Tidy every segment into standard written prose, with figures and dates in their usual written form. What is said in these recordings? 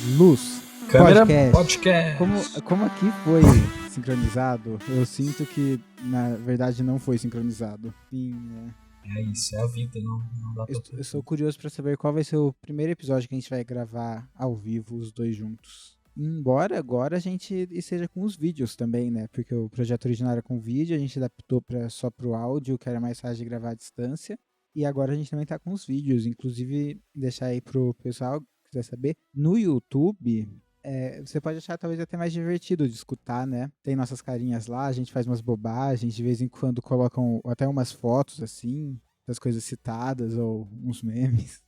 Luz, Câmera podcast. podcast. Como aqui foi sincronizado, eu sinto que na verdade não foi sincronizado. Sim, É isso, é a vida, não dá pra ter. eu sou curioso pra saber qual vai ser o primeiro episódio que a gente vai gravar ao vivo, os dois juntos. Embora agora a gente esteja com os vídeos também, né? Porque o projeto original era com vídeo, a gente adaptou só pro áudio, que era mais fácil de gravar à distância. E agora a gente também tá com os vídeos. Inclusive, deixar aí pro pessoal que quiser saber, no YouTube, você pode achar talvez até mais divertido de escutar, né? Tem nossas carinhas lá, a gente faz umas bobagens, de vez em quando colocam até umas fotos, assim, das coisas citadas ou uns memes.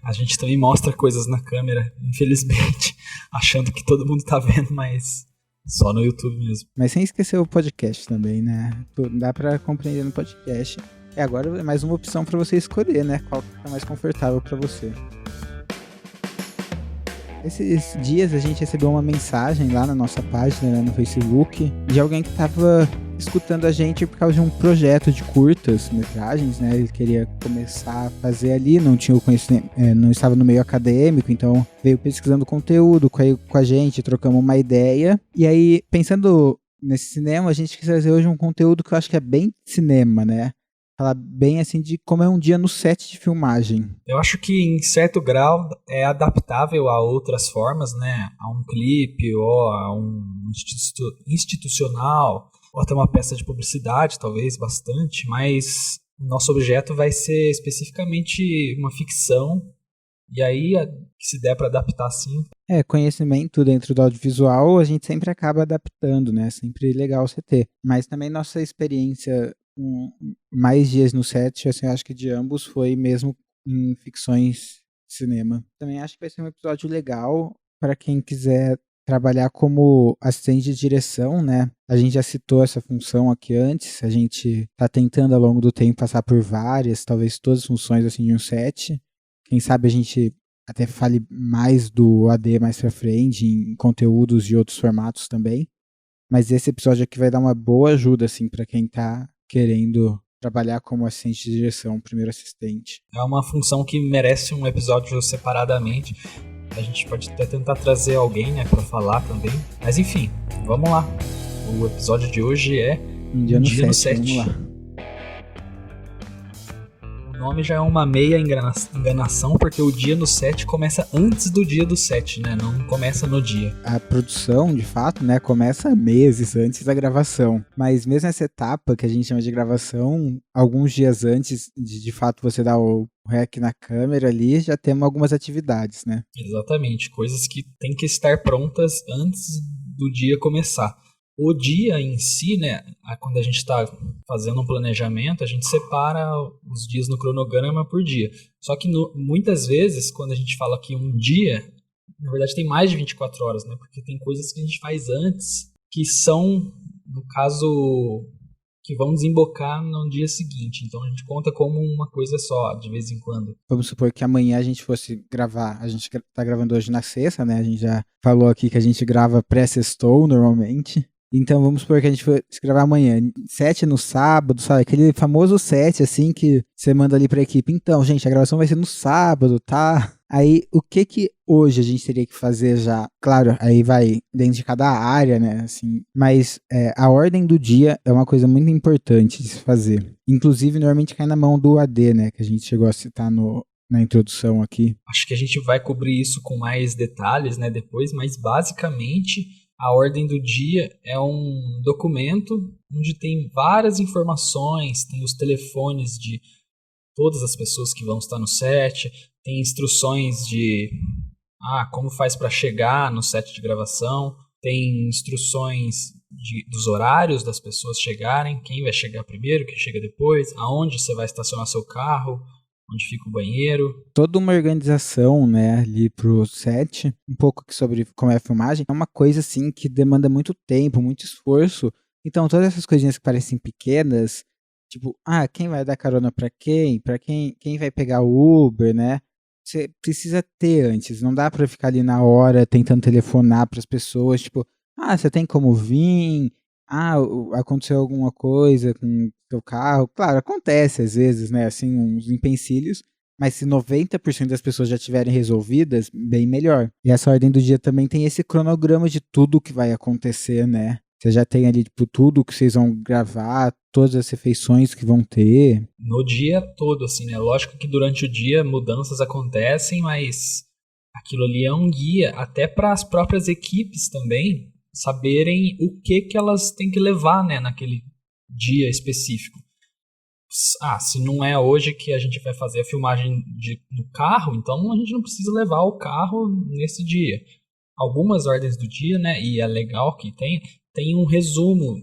A gente também mostra coisas na câmera, infelizmente, achando que todo mundo tá vendo, mas só no YouTube mesmo. Mas sem esquecer o podcast também, né? Dá pra compreender no podcast. E agora é mais uma opção pra você escolher, né? Qual que tá mais confortável pra você. Esses dias a gente recebeu uma mensagem lá na nossa página, né, no Facebook, de alguém que estava escutando a gente por causa de um projeto de curtas metragens, né? Ele queria começar a fazer ali, não tinha o conhecimento, não estava no meio acadêmico, então veio pesquisando conteúdo com a gente, trocamos uma ideia. E aí, pensando nesse cinema, a gente quis trazer hoje um conteúdo que eu acho que é bem cinema, né? Falar bem assim de como é um dia no set de filmagem. Eu acho que em certo grau é adaptável a outras formas, né? A um clipe ou a um institucional ou até uma peça de publicidade, talvez bastante, mas o nosso objeto vai ser especificamente uma ficção e aí se der para adaptar assim. Conhecimento dentro do audiovisual a gente sempre acaba adaptando, né? Sempre legal você ter. Mas também nossa experiência mais dias no set, assim, eu acho que de ambos foi mesmo em ficções de cinema. Também acho que vai ser um episódio legal para quem quiser trabalhar como assistente de direção, né? A gente já citou essa função aqui antes, a gente tá tentando ao longo do tempo passar por várias, talvez todas as funções assim de um set. Quem sabe a gente até fale mais do AD mais pra frente, em conteúdos de outros formatos também. Mas esse episódio aqui vai dar uma boa ajuda, assim, para quem tá querendo trabalhar como assistente de direção, primeiro assistente. É uma função que merece um episódio separadamente. A gente pode até tentar trazer alguém, né, para falar também. Mas enfim, vamos lá. O episódio de hoje é Um dia no set. Vamos lá. O nome já é uma meia enganação, porque o dia no set começa antes do dia do set, né? Não começa no dia. A produção, de fato, né, começa meses antes da gravação. Mas mesmo essa etapa que a gente chama de gravação, alguns dias antes de fato você dar o rec na câmera ali, já temos algumas atividades, né? Exatamente, coisas que tem que estar prontas antes do dia começar. O dia em si, né, quando a gente está fazendo um planejamento, a gente separa os dias no cronograma por dia. Só que muitas vezes, quando a gente fala que um dia, na verdade tem mais de 24 horas, né, porque tem coisas que a gente faz antes que são, no caso, que vão desembocar no dia seguinte. Então a gente conta como uma coisa só, de vez em quando. Vamos supor que amanhã a gente fosse gravar, a gente tá gravando hoje na sexta, né, a gente já falou aqui que a gente grava pré-sextou normalmente. Então vamos supor que a gente for gravar amanhã, 7 no sábado, sabe? Aquele famoso 7, assim, que você manda ali pra equipe. Então, gente, a gravação vai ser no sábado, tá? Aí, o que hoje a gente teria que fazer já? Claro, aí vai dentro de cada área, né? Assim, mas a ordem do dia é uma coisa muito importante de se fazer. Inclusive, normalmente cai na mão do AD, né? Que a gente chegou a citar na introdução aqui. Acho que a gente vai cobrir isso com mais detalhes, né, depois, mas basicamente a ordem do dia é um documento onde tem várias informações, tem os telefones de todas as pessoas que vão estar no set, tem instruções de como faz para chegar no set de gravação, tem instruções dos horários das pessoas chegarem, quem vai chegar primeiro, quem chega depois, aonde você vai estacionar seu carro, onde fica o banheiro. Toda uma organização, né, ali pro set, um pouco sobre como é a filmagem, é uma coisa, assim, que demanda muito tempo, muito esforço. Então, todas essas coisinhas que parecem pequenas, tipo, quem vai dar carona pra quem? Quem vai pegar o Uber, né? Você precisa ter antes, não dá pra ficar ali na hora tentando telefonar pras pessoas, tipo, você tem como vir? Aconteceu alguma coisa com o seu carro? Claro, acontece às vezes, né, assim, uns empecilhos, Mas se 90% das pessoas já tiverem resolvidas, bem melhor. E essa ordem do dia também tem esse cronograma de tudo que vai acontecer, né? Você já tem ali, tipo, tudo que vocês vão gravar, todas as refeições que vão ter. No dia todo, assim, né? Lógico que durante o dia mudanças acontecem, mas aquilo ali é um guia até para as próprias equipes também saberem o que elas têm que levar, né, naquele dia específico. Se não é hoje que a gente vai fazer a filmagem do carro, então a gente não precisa levar o carro nesse dia. Algumas ordens do dia, né, e é legal que tem um resumo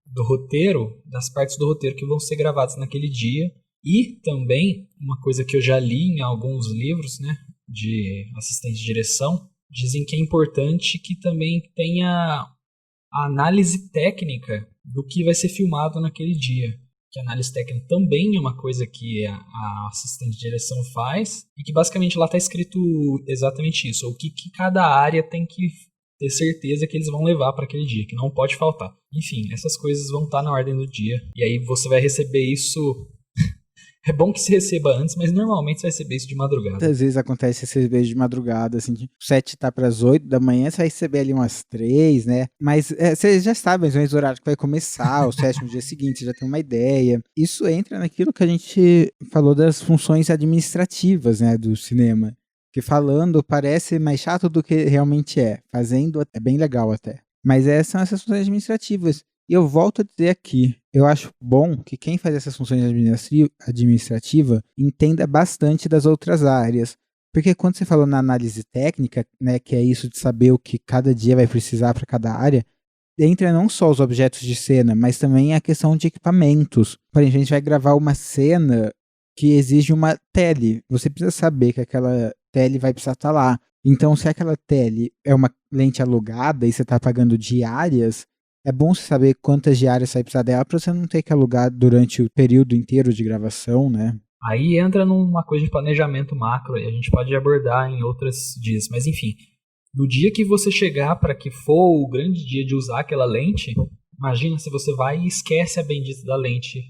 do roteiro, das partes do roteiro que vão ser gravadas naquele dia. E também, uma coisa que eu já li em alguns livros, né, de assistente de direção, dizem que é importante que também tenha a análise técnica do que vai ser filmado naquele dia. Que a análise técnica também é uma coisa que a assistente de direção faz, e que basicamente lá está escrito exatamente isso, o que cada área tem que ter certeza que eles vão levar para aquele dia, que não pode faltar. Enfim, essas coisas vão estar na ordem do dia, e aí você vai receber isso. É bom que se receba antes, mas normalmente você vai receber isso de madrugada. Muitas vezes acontece esse beijo de madrugada, assim, o 7 tá para as 8 da manhã, você vai receber ali umas 3, né? Mas você já sabe mais ou menos o horário que vai começar, o 7 no dia seguinte, você já tem uma ideia. Isso entra naquilo que a gente falou das funções administrativas, né, do cinema. Que falando parece mais chato do que realmente é. Fazendo é bem legal até. Mas essas são essas funções administrativas. E eu volto a dizer aqui, eu acho bom que quem faz essas funções administrativas entenda bastante das outras áreas. Porque quando você falou na análise técnica, né, que é isso de saber o que cada dia vai precisar para cada área, entra não só os objetos de cena, mas também a questão de equipamentos. Por exemplo, a gente vai gravar uma cena que exige uma tele. Você precisa saber que aquela tele vai precisar estar lá. Então, se aquela tele é uma lente alugada e você está pagando diárias, é bom você saber quantas diárias você vai precisar dela para você não ter que alugar durante o período inteiro de gravação, né? Aí entra numa coisa de planejamento macro, e a gente pode abordar em outros dias. Mas enfim, no dia que você chegar para que for o grande dia de usar aquela lente, imagina se você vai e esquece a bendita da lente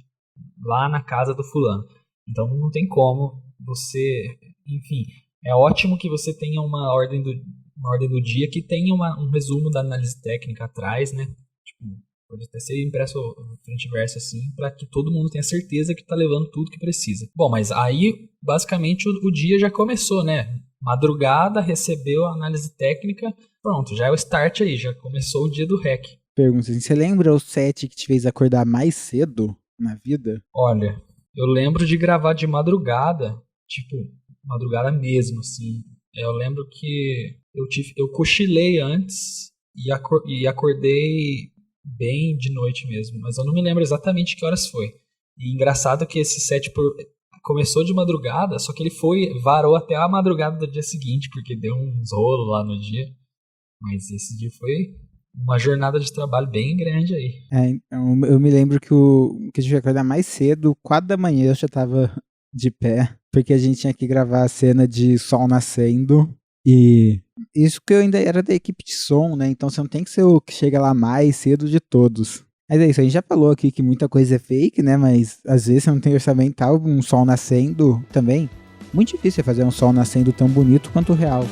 lá na casa do fulano. Então não tem como você... Enfim, é ótimo que você tenha uma ordem do dia que tenha um resumo da análise técnica atrás, né? Tipo, pode até ser impresso frente e verso assim, para que todo mundo tenha certeza que está levando tudo que precisa. Bom, mas aí basicamente o dia já começou, né? Madrugada, recebeu a análise técnica, pronto, já é o start aí, já começou o dia do REC. Pergunta assim, você lembra o set que te fez acordar mais cedo na vida? Olha, eu lembro de gravar de madrugada, tipo, madrugada mesmo, assim. Eu lembro que eu cochilei antes e acordei bem de noite mesmo, mas eu não me lembro exatamente que horas foi. E engraçado que esse set começou de madrugada, só que ele varou até a madrugada do dia seguinte, porque deu uns rolos lá no dia. Mas esse dia foi uma jornada de trabalho bem grande aí. Então, eu me lembro que a gente ia acordar mais cedo, 4 da manhã eu já tava de pé, porque a gente tinha que gravar a cena de sol nascendo. E isso que eu ainda era da equipe de som, né? Então você não tem que ser o que chega lá mais cedo de todos. Mas é isso, a gente já falou aqui que muita coisa é fake, né? Mas às vezes você não tem orçamental, um sol nascendo também. Muito difícil é fazer um sol nascendo tão bonito quanto o real.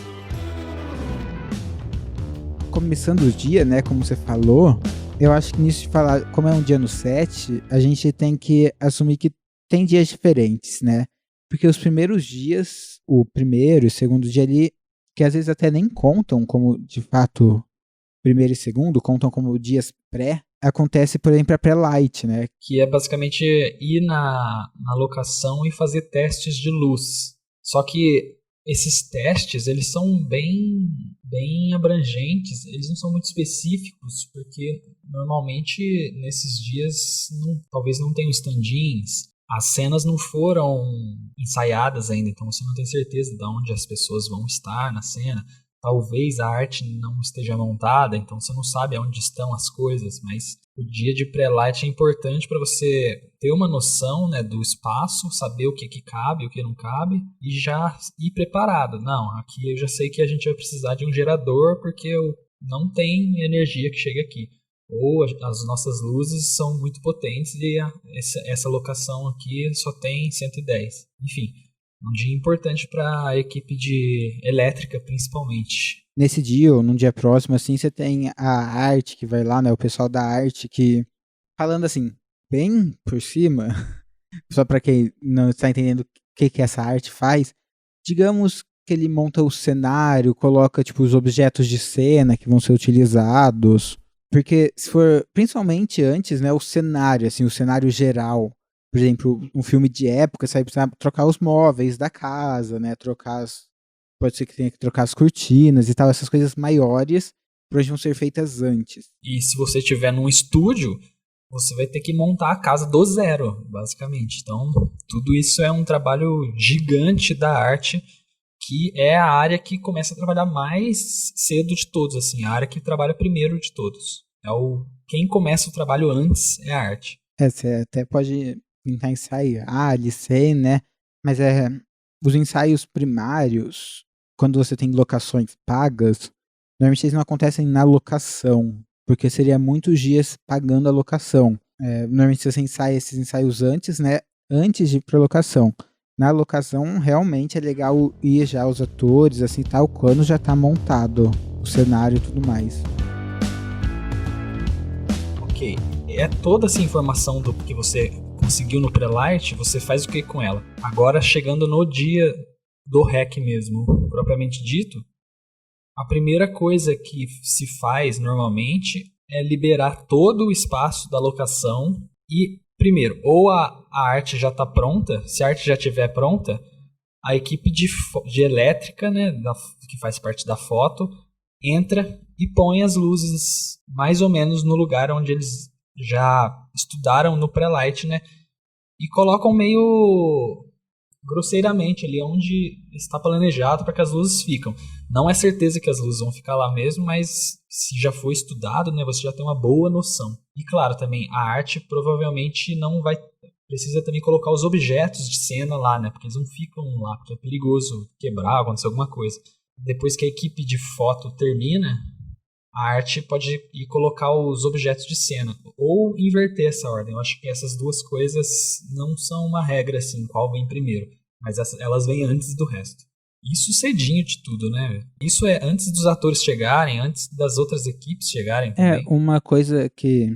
Começando o dia, né? Como você falou, eu acho que nisso de falar, como é um dia no set, a gente tem que assumir que tem dias diferentes, né? Porque os primeiros dias, o primeiro e o segundo dia ali, que às vezes até nem contam como, de fato, primeiro e segundo, contam como dias pré, acontece, por exemplo, a pré-light, né? Que é basicamente ir na locação e fazer testes de luz. Só que esses testes, eles são bem abrangentes, eles não são muito específicos, porque normalmente nesses dias talvez não tenham stand-ins, as cenas não foram ensaiadas ainda, então você não tem certeza de onde as pessoas vão estar na cena. Talvez a arte não esteja montada, então você não sabe aonde estão as coisas, mas o dia de pré-light é importante para você ter uma noção, né, do espaço, saber o que cabe, o que não cabe, e já ir preparado. Não, aqui eu já sei que a gente vai precisar de um gerador, porque não tem energia que chega aqui. ou as nossas luzes são muito potentes e essa locação aqui só tem 110. Enfim, um dia importante para a equipe de elétrica, principalmente. Nesse dia ou num dia próximo, assim, você tem a arte que vai lá, né? O pessoal da arte que, falando assim, bem por cima, só para quem não está entendendo o que essa arte faz, digamos que ele monta o cenário, coloca tipo os objetos de cena que vão ser utilizados, porque se for principalmente antes, né, o cenário, assim, o cenário geral, por exemplo, um filme de época, você vai precisar trocar os móveis da casa, né, pode ser que tenha que trocar as cortinas e tal, essas coisas maiores provavelmente vão ser feitas antes. E se você estiver num estúdio, você vai ter que montar a casa do zero, basicamente. Então, tudo isso é um trabalho gigante da arte, que é a área que começa a trabalhar mais cedo de todos, assim, a área que trabalha primeiro de todos. Quem começa o trabalho antes é a arte. Você até pode tentar ensaiar, licei, né? Mas os ensaios primários, quando você tem locações pagas, normalmente eles não acontecem na locação, porque seria muitos dias pagando a locação. Normalmente você ensaia esses ensaios antes, né? Antes de ir pra locação. Na locação, realmente é legal ir já os atores, assim, tal, quando já tá montado o cenário e tudo mais. Ok. É toda essa informação do que você conseguiu no Prelight, você faz o que com ela? Agora, chegando no dia do REC mesmo, propriamente dito, a primeira coisa que se faz normalmente é liberar todo o espaço da locação e, primeiro, ou a arte já está pronta, se a arte já estiver pronta, a equipe de elétrica, né, que faz parte da foto, entra e põe as luzes mais ou menos no lugar onde eles já estudaram no Prelight, né, e colocam meio grosseiramente ali onde está planejado para que as luzes ficam. Não é certeza que as luzes vão ficar lá mesmo, mas se já foi estudado, né, você já tem uma boa noção. E claro, também a arte provavelmente não vai precisa também colocar os objetos de cena lá, né, porque eles não ficam lá, porque é perigoso quebrar, acontecer alguma coisa. Depois que a equipe de foto termina, a arte pode ir colocar os objetos de cena, ou inverter essa ordem. Eu acho que essas duas coisas não são uma regra assim, qual vem primeiro, mas elas vêm antes do resto. Isso cedinho de tudo, né? Isso é antes dos atores chegarem, antes das outras equipes chegarem também. Uma coisa que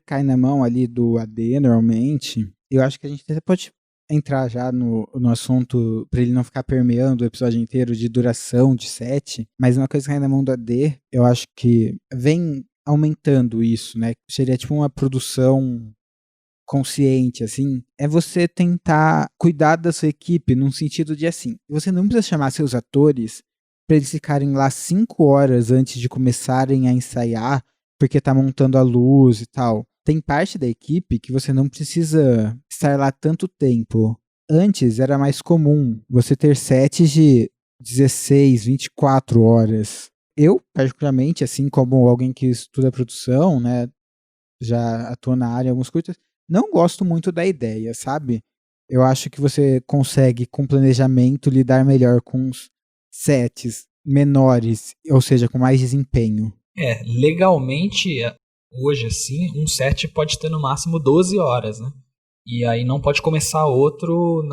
cai na mão ali do AD normalmente, eu acho que a gente até pode entrar já no assunto para ele não ficar permeando o episódio inteiro de duração de set, mas uma coisa que cai na mão do AD, eu acho que vem aumentando isso, né? Seria tipo uma produção consciente, assim, é você tentar cuidar da sua equipe num sentido de assim, você não precisa chamar seus atores para eles ficarem lá 5 horas antes de começarem a ensaiar, porque tá montando a luz e tal. Tem parte da equipe que você não precisa estar lá tanto tempo. Antes era mais comum você ter sets de 16, 24 horas. Eu, particularmente, assim como alguém que estuda produção, né, já atua na área em alguns curtas, não gosto muito da ideia, sabe? Eu acho que você consegue, com planejamento, lidar melhor com os sets menores, ou seja, com mais desempenho. Legalmente, hoje assim, um set pode ter no máximo 12 horas, né? E aí não pode começar outro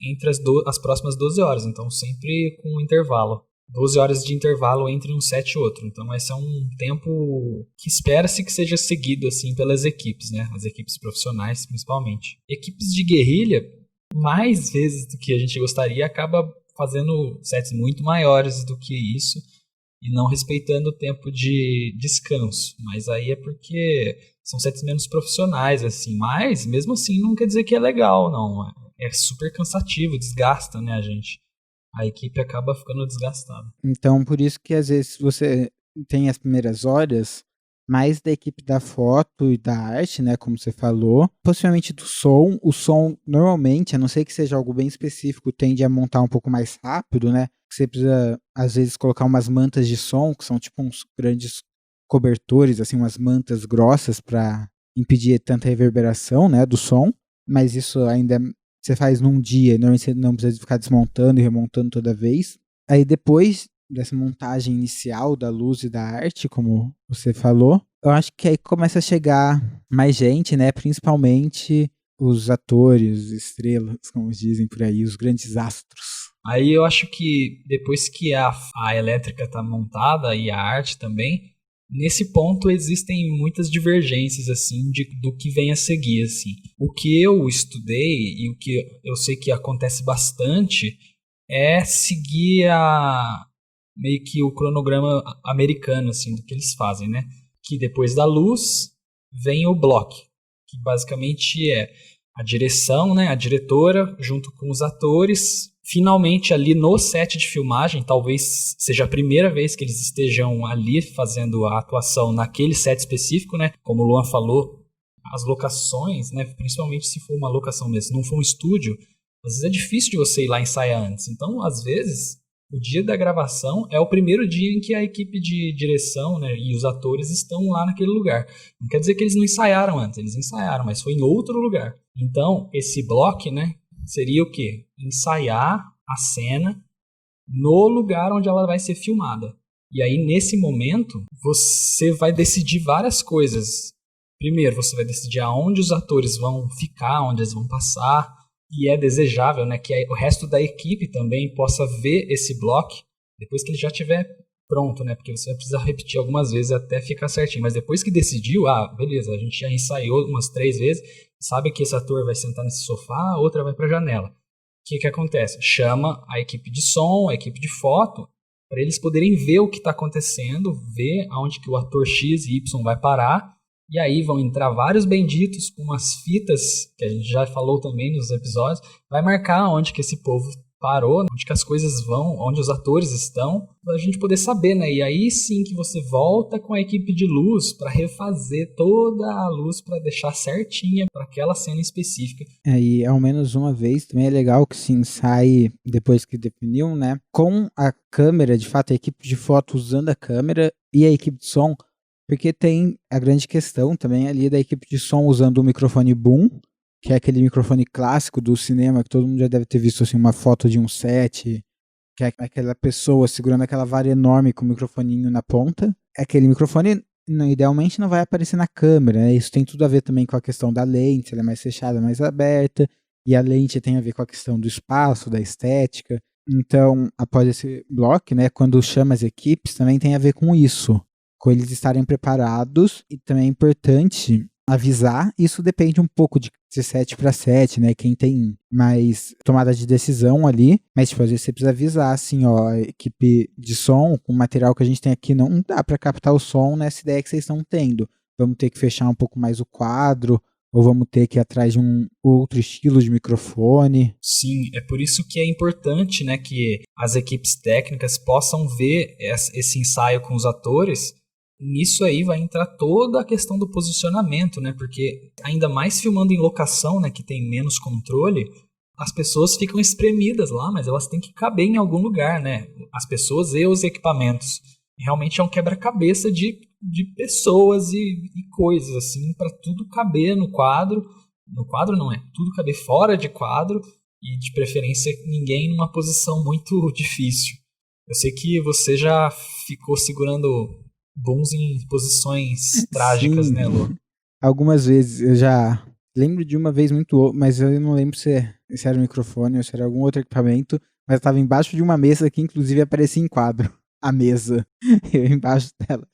entre as próximas 12 horas, então sempre com um intervalo. 12 horas de intervalo entre um set e outro. Então esse é um tempo que espera-se que seja seguido assim pelas equipes, né? As equipes profissionais principalmente. Equipes de guerrilha, mais vezes do que a gente gostaria, acaba fazendo sets muito maiores do que isso e não respeitando o tempo de descanso. Mas aí é porque são sets menos profissionais, assim. Mas mesmo assim não quer dizer que é legal, não. É super cansativo, desgasta, né, a gente. A equipe acaba ficando desgastada. Então, por isso que às vezes você tem as primeiras horas mais da equipe da foto e da arte, né, como você falou, possivelmente do som. O som, normalmente, a não ser que seja algo bem específico, tende a montar um pouco mais rápido, né? Você precisa, às vezes, colocar umas mantas de som, que são tipo uns grandes cobertores, assim, umas mantas grossas para impedir tanta reverberação, né, do som. Mas isso ainda você faz num dia, normalmente você não precisa ficar desmontando e remontando toda vez. Aí depois dessa montagem inicial da luz e da arte, como você falou, Eu acho que aí começa a chegar mais gente, né? Principalmente os atores, estrelas, como dizem por aí, os grandes astros. Aí eu acho que depois que a elétrica está montada e a arte também, nesse ponto existem muitas divergências assim do que vem a seguir assim. O que eu estudei e o que eu sei que acontece bastante é seguir meio que o cronograma americano assim do que eles fazem, né? Que depois da luz vem o block, que basicamente é a direção, né, a diretora junto com os atores. Finalmente ali no set de filmagem, talvez seja a primeira vez que eles estejam ali fazendo a atuação naquele set específico, né? Como o Luan falou, as locações, né, principalmente se for uma locação mesmo, se não for um estúdio, às vezes é difícil de você ir lá ensaiar antes. Então, às vezes, o dia da gravação é o primeiro dia em que a equipe de direção, né, e os atores estão lá naquele lugar. Não quer dizer que eles não ensaiaram antes, eles ensaiaram, mas foi em outro lugar. Então, esse bloco, né, seria o quê? Ensaiar a cena no lugar onde ela vai ser filmada. E aí, nesse momento, você vai decidir várias coisas. Primeiro, você vai decidir aonde os atores vão ficar, onde eles vão passar. E é desejável, né, que o resto da equipe também possa ver esse bloco depois que ele já estiver pronto, né? Porque você vai precisar repetir algumas vezes até ficar certinho. Mas depois que decidiu, beleza, a gente já ensaiou umas 3 vezes, sabe que esse ator vai sentar nesse sofá, a outra vai para a janela. O que acontece? Chama a equipe de som, a equipe de foto, para eles poderem ver o que está acontecendo, ver aonde que o ator X e Y vai parar. E aí vão entrar vários benditos com umas fitas, que a gente já falou também nos episódios, vai marcar onde que esse povo parou, onde que as coisas vão, onde os atores estão, para a gente poder saber, né? E aí sim que você volta com a equipe de luz para refazer toda a luz para deixar certinha para aquela cena específica. E ao menos uma vez também é legal que se ensaie depois que definiu, né? Com a câmera, de fato, a equipe de foto usando a câmera e a equipe de som. Porque tem a grande questão também ali da equipe de som usando o microfone boom, que é aquele microfone clássico do cinema, que todo mundo já deve ter visto assim, uma foto de um set, que é aquela pessoa segurando aquela vara enorme com o microfoninho na ponta. Aquele microfone, idealmente, não vai aparecer na câmera, né? Isso tem tudo a ver também com a questão da lente, ela é mais fechada, mais aberta, e a lente tem a ver com a questão do espaço, da estética. Então, após esse bloco, né, quando chama as equipes, também tem a ver com isso, com eles estarem preparados, e também é importante avisar, isso depende um pouco de set para set, né, quem tem mais tomada de decisão ali, mas tipo, às vezes você precisa avisar, assim, ó, a equipe de som, com o material que a gente tem aqui, não dá para captar o som nessa ideia que vocês estão tendo, vamos ter que fechar um pouco mais o quadro, ou vamos ter que ir atrás de um outro estilo de microfone. Sim, é por isso que é importante, né, que as equipes técnicas possam ver esse ensaio com os atores. Nisso aí vai entrar toda a questão do posicionamento, né? Porque ainda mais filmando em locação, né, que tem menos controle, as pessoas ficam espremidas lá, mas elas têm que caber em algum lugar, né? As pessoas e os equipamentos. Realmente é um quebra-cabeça de pessoas e coisas, assim, para tudo caber no quadro. No quadro não é, tudo caber fora de quadro e de preferência ninguém numa posição muito difícil. Eu sei que você já ficou segurando bons em posições trágicas, Sim, né, Lu? algumas vezes. Eu já lembro de uma vez muito, mas eu não lembro se era um microfone ou se era algum outro equipamento, mas eu estava embaixo de uma mesa que inclusive aparecia em quadro. A mesa, eu embaixo dela.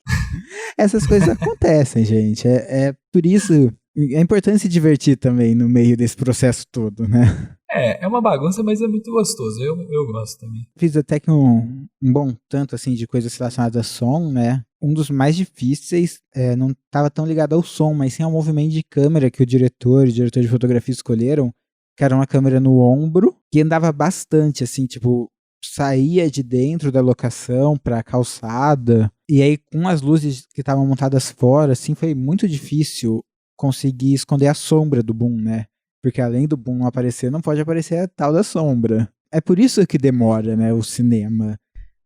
Essas coisas acontecem, gente. É por isso, é importante se divertir também no meio desse processo todo, né? É uma bagunça, mas é muito gostoso. Eu gosto também. Fiz até que um bom tanto assim de coisas relacionadas a som, né? Um dos mais difíceis não estava tão ligado ao som, mas sim ao movimento de câmera que o diretor de fotografia escolheram, que era uma câmera no ombro, que andava bastante, assim, tipo, saía de dentro da locação para a calçada, e aí com as luzes que estavam montadas fora, assim, foi muito difícil conseguir esconder a sombra do boom, né? Porque além do boom não aparecer, não pode aparecer a tal da sombra. É por isso que demora, né, o cinema.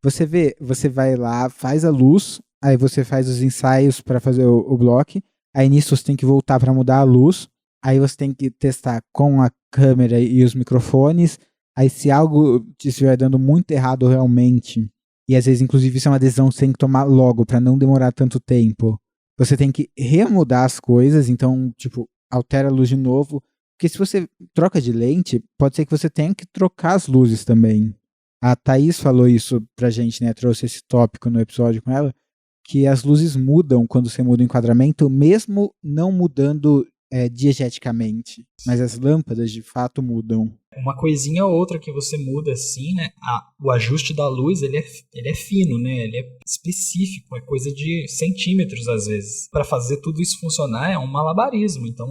Você vai lá, faz a luz, aí você faz os ensaios para fazer o bloco, aí nisso você tem que voltar para mudar a luz, aí você tem que testar com a câmera e os microfones, aí se algo estiver dando muito errado realmente, e às vezes inclusive isso é uma decisão que você tem que tomar logo para não demorar tanto tempo, você tem que remudar as coisas, então, tipo, altera a luz de novo. Porque se você troca de lente, pode ser que você tenha que trocar as luzes também. A Thaís falou isso pra gente, né? Trouxe esse tópico no episódio com ela, que as luzes mudam quando você muda o enquadramento, mesmo não mudando diegeticamente. Mas as lâmpadas, de fato, mudam. Uma coisinha ou outra que você muda assim, né? O ajuste da luz, ele é fino, né? Ele é específico, é coisa de centímetros às vezes. Para fazer tudo isso funcionar é um malabarismo. Então,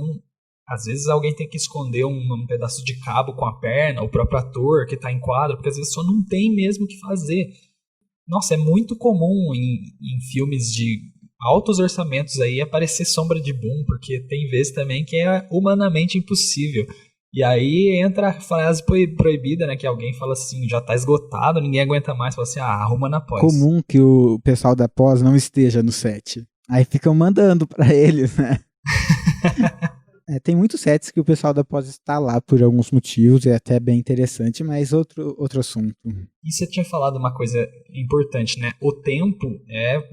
às vezes alguém tem que esconder um pedaço de cabo com a perna, o próprio ator que está em quadro, porque às vezes só não tem mesmo o que fazer. Nossa, é muito comum em filmes de altos orçamentos aí aparecer sombra de boom, porque tem vezes também que é humanamente impossível. E aí entra a frase proibida, né? Que alguém fala assim, já tá esgotado, ninguém aguenta mais. Fala assim, arruma na pós. Comum que o pessoal da pós não esteja no set. Aí ficam mandando pra eles, né? Tem muitos sets que o pessoal da pós está lá por alguns motivos, é até bem interessante, mas outro assunto. E você tinha falado uma coisa importante, né? O tempo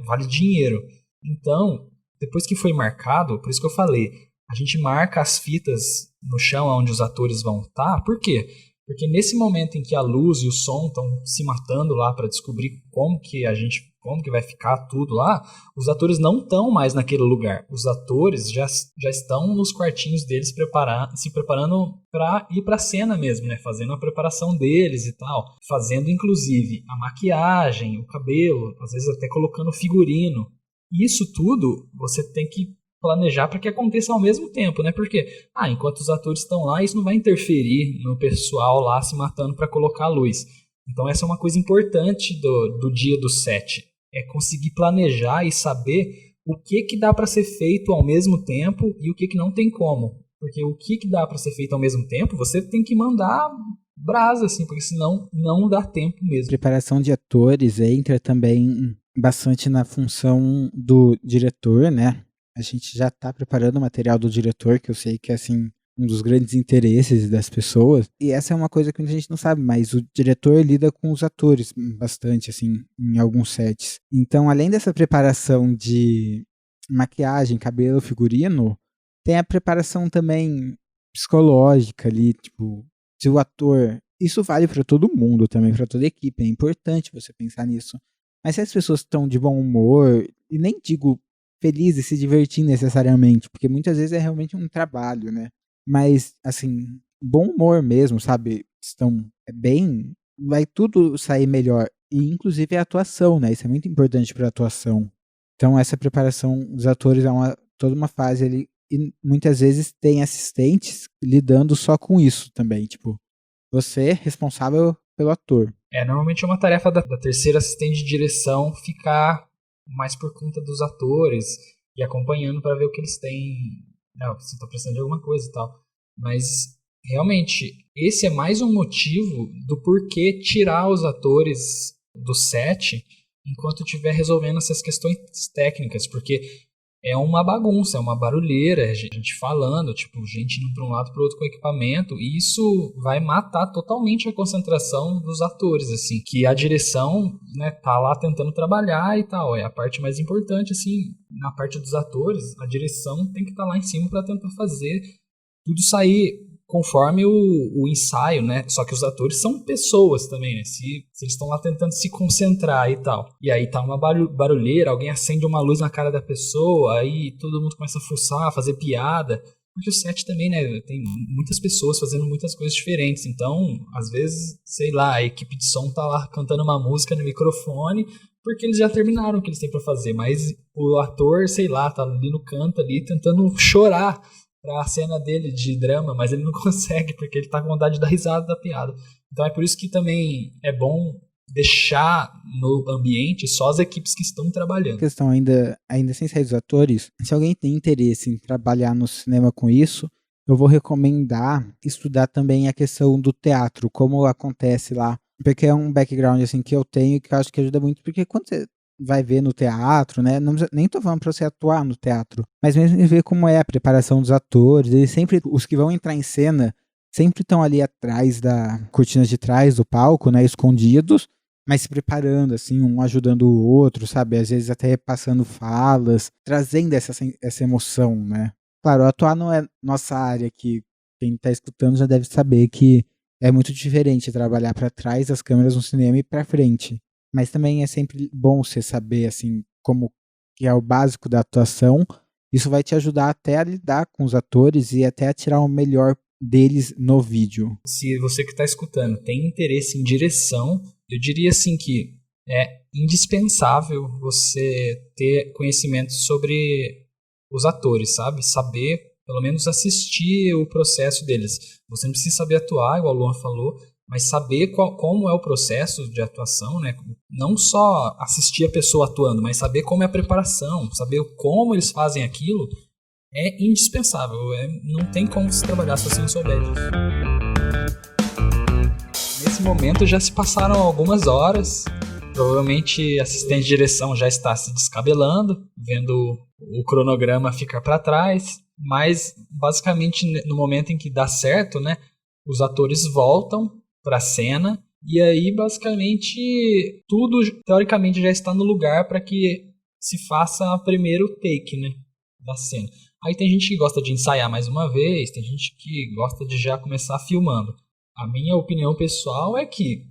vale dinheiro. Então, depois que foi marcado, por isso que eu falei, a gente marca as fitas no chão onde os atores vão estar. Por quê? Porque nesse momento em que a luz e o som estão se matando lá para descobrir como que vai ficar tudo lá, os atores não estão mais naquele lugar. Os atores já estão nos quartinhos deles se preparando para ir para a cena mesmo, né? Fazendo a preparação deles e tal. Fazendo, inclusive, a maquiagem, o cabelo, às vezes até colocando figurino. Isso tudo você tem que planejar para que aconteça ao mesmo tempo, né? Porque, enquanto os atores estão lá, isso não vai interferir no pessoal lá se matando para colocar a luz. Então essa é uma coisa importante do dia do set. É conseguir planejar e saber o que dá para ser feito ao mesmo tempo e o que não tem como. Porque o que dá para ser feito ao mesmo tempo, você tem que mandar brasa, assim, porque senão não dá tempo mesmo. Preparação de atores entra também bastante na função do diretor, né? A gente já está preparando o material do diretor, que eu sei que é assim um dos grandes interesses das pessoas. E essa é uma coisa que a gente não sabe, mas o diretor lida com os atores bastante, assim, em alguns sets. Então, além dessa preparação de maquiagem, cabelo, figurino, tem a preparação também psicológica ali, tipo, se o ator... Isso vale para todo mundo também, para toda a equipe, é importante você pensar nisso. Mas se as pessoas estão de bom humor, e nem digo feliz e se divertir necessariamente, porque muitas vezes é realmente um trabalho, né? Mas, assim, bom humor mesmo, sabe? Estão bem, vai tudo sair melhor. E, inclusive, a atuação, né? Isso é muito importante para a atuação. Então, essa preparação dos atores é toda uma fase ali. E muitas vezes tem assistentes lidando só com isso também. Tipo, você é responsável pelo ator. Normalmente é uma tarefa da terceira assistente de direção ficar mais por conta dos atores e acompanhando para ver o que eles têm, se está precisando de alguma coisa e tal. Mas realmente esse é mais um motivo do porquê tirar os atores do set enquanto estiver resolvendo essas questões técnicas, porque é uma bagunça, é uma barulheira, gente falando, tipo, gente indo para um lado para o outro com equipamento, e isso vai matar totalmente a concentração dos atores, assim, que a direção, né, tá lá tentando trabalhar e tal, é a parte mais importante, assim, na parte dos atores, a direção tem que estar lá em cima para tentar fazer tudo sair conforme o ensaio, né? Só que os atores são pessoas também, né? Se eles estão lá tentando se concentrar e tal. E aí tá uma barulheira, alguém acende uma luz na cara da pessoa, aí todo mundo começa a fuçar, a fazer piada. Porque o set também, né? Tem muitas pessoas fazendo muitas coisas diferentes. Então, às vezes, sei lá, a equipe de som tá lá cantando uma música no microfone porque eles já terminaram o que eles têm pra fazer. Mas o ator, sei lá, tá ali no canto ali tentando chorar pra cena dele de drama, mas ele não consegue porque ele tá com vontade de dar risada da piada. Então é por isso que também é bom deixar no ambiente só as equipes que estão trabalhando. A questão ainda sem sair dos atores, se alguém tem interesse em trabalhar no cinema com isso, eu vou recomendar estudar também a questão do teatro, como acontece lá, porque é um background assim que eu tenho que eu acho que ajuda muito, porque quando você vai ver no teatro, né? Não, nem tô falando pra você atuar no teatro, mas mesmo ver como é a preparação dos atores, eles sempre, os que vão entrar em cena, sempre estão ali atrás da cortina de trás do palco, né? Escondidos, mas se preparando, assim, um ajudando o outro, sabe? Às vezes até passando falas, trazendo essa emoção, né? Claro, atuar não é nossa área aqui. Quem tá escutando já deve saber que é muito diferente trabalhar para trás das câmeras no cinema e para frente. Mas também é sempre bom você saber, assim, como que é o básico da atuação. Isso vai te ajudar até a lidar com os atores e até a tirar o melhor deles no vídeo. Se você que está escutando tem interesse em direção, eu diria assim que é indispensável você ter conhecimento sobre os atores, sabe? Saber, pelo menos assistir o processo deles. Você não precisa saber atuar, igual o Luan falou, mas saber como é o processo de atuação, né? Não só assistir a pessoa atuando, mas saber como é a preparação, saber como eles fazem aquilo, é indispensável. Não tem como se trabalhar se você não souber disso. Nesse momento já se passaram algumas horas. Provavelmente a assistente de direção já está se descabelando, vendo o cronograma ficar para trás. Mas basicamente no momento em que dá certo, né, os atores voltam para a cena e aí basicamente tudo teoricamente já está no lugar para que se faça o primeiro take, né, da cena. Aí tem gente que gosta de ensaiar mais uma vez, tem gente que gosta de já começar filmando. A minha opinião pessoal é que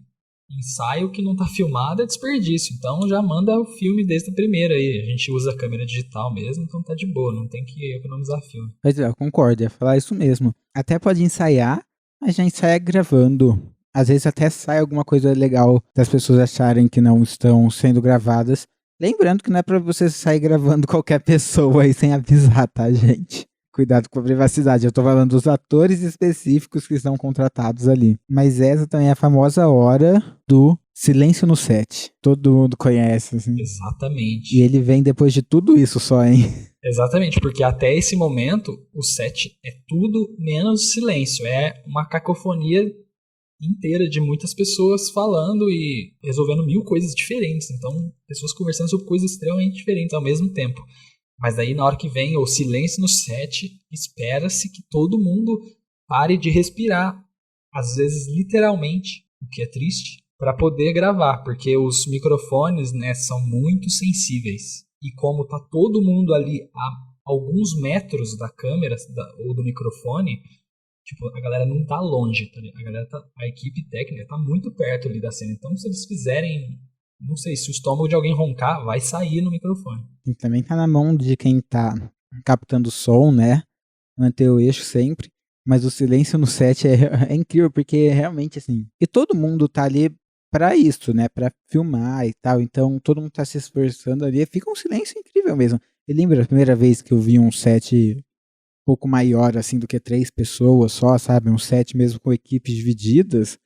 ensaio que não está filmado é desperdício, então já manda o filme desde a primeira aí. A gente usa a câmera digital mesmo, então tá de boa, não tem que economizar filme. Pois é, eu concordo, ia falar isso mesmo. Até pode ensaiar, mas já ensaia gravando. Às vezes até sai alguma coisa legal das pessoas acharem que não estão sendo gravadas. Lembrando que não é pra você sair gravando qualquer pessoa aí sem avisar, tá, gente? Cuidado com a privacidade. Eu tô falando dos atores específicos que estão contratados ali. Mas essa também é a famosa hora do silêncio no set. Todo mundo conhece, assim. Exatamente. E ele vem depois de tudo isso só, hein? Exatamente, porque até esse momento o set é tudo menos silêncio. É uma cacofonia inteira de muitas pessoas falando e resolvendo mil coisas diferentes. Então, pessoas conversando sobre coisas extremamente diferentes ao mesmo tempo. Mas daí, na hora que vem o silêncio no set, espera-se que todo mundo pare de respirar. Às vezes, literalmente, o que é triste, para poder gravar, porque os microfones, né, são muito sensíveis. E como tá todo mundo ali a alguns metros da câmera ou do microfone, tipo, a galera não tá longe, tá? A equipe técnica tá muito perto ali da cena. Então, se eles fizerem, não sei, se o estômago de alguém roncar, vai sair no microfone. E também tá na mão de quem tá captando o som, né? Manter o eixo sempre. Mas o silêncio no set é incrível, porque realmente, assim... E todo mundo tá ali pra isso, né? Pra filmar e tal. Então, todo mundo tá se esforçando ali. Fica um silêncio incrível mesmo. Eu lembro a primeira vez que eu vi um set pouco maior, assim, do que 3 pessoas só, sabe? Um set mesmo com equipes divididas.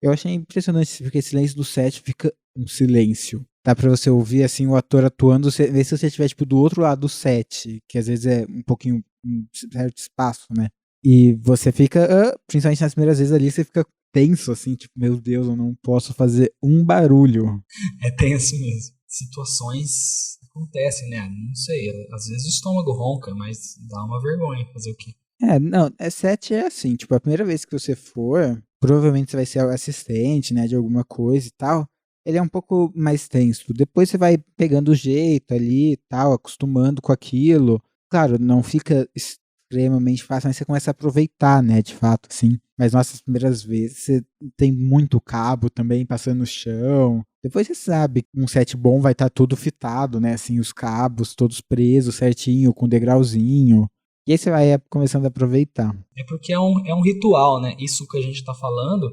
Eu achei impressionante, porque silêncio do set fica um silêncio. Dá pra você ouvir, assim, o ator atuando, ver se você estiver, tipo, do outro lado do set, que às vezes é um pouquinho, um certo espaço, né? E você fica, principalmente nas primeiras vezes ali, você fica tenso, assim, tipo, meu Deus, eu não posso fazer um barulho. É tenso mesmo. Situações acontecem, né? Não sei, às vezes o estômago ronca, mas dá uma vergonha fazer o quê? Não, set é assim, tipo, a primeira vez que você for, provavelmente você vai ser assistente, né, de alguma coisa e tal, ele é um pouco mais tenso. Depois você vai pegando o jeito ali e tal, acostumando com aquilo. Claro, não fica extremamente fácil, mas você começa a aproveitar, né, de fato, assim. Mas nossas primeiras vezes, você tem muito cabo também passando no chão. Depois você sabe que um set bom vai estar tudo fitado, né, assim, os cabos todos presos certinho, com degrauzinho. E aí você vai começando a aproveitar. É porque é um ritual, né? Isso que a gente tá falando,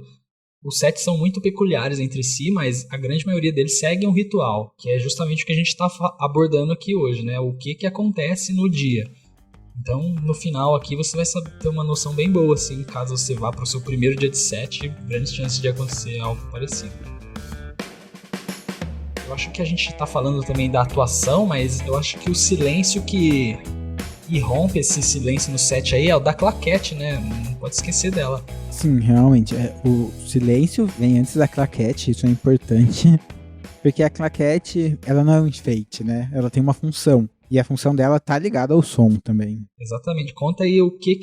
os sets são muito peculiares entre si, mas a grande maioria deles segue um ritual, que é justamente o que a gente tá abordando aqui hoje, né? O que acontece no dia. Então, no final aqui, você vai ter uma noção bem boa, assim, caso você vá para o seu primeiro dia de set, grandes chances de acontecer algo parecido. Eu acho que a gente tá falando também da atuação, mas eu acho que o silêncio que irrompe esse silêncio no set aí é o da claquete, né? Não pode esquecer dela. Sim, realmente. O silêncio vem antes da claquete, isso é importante. Porque a claquete, ela não é um enfeite, né? Ela tem uma função. E a função dela tá ligada ao som também. Exatamente. Conta aí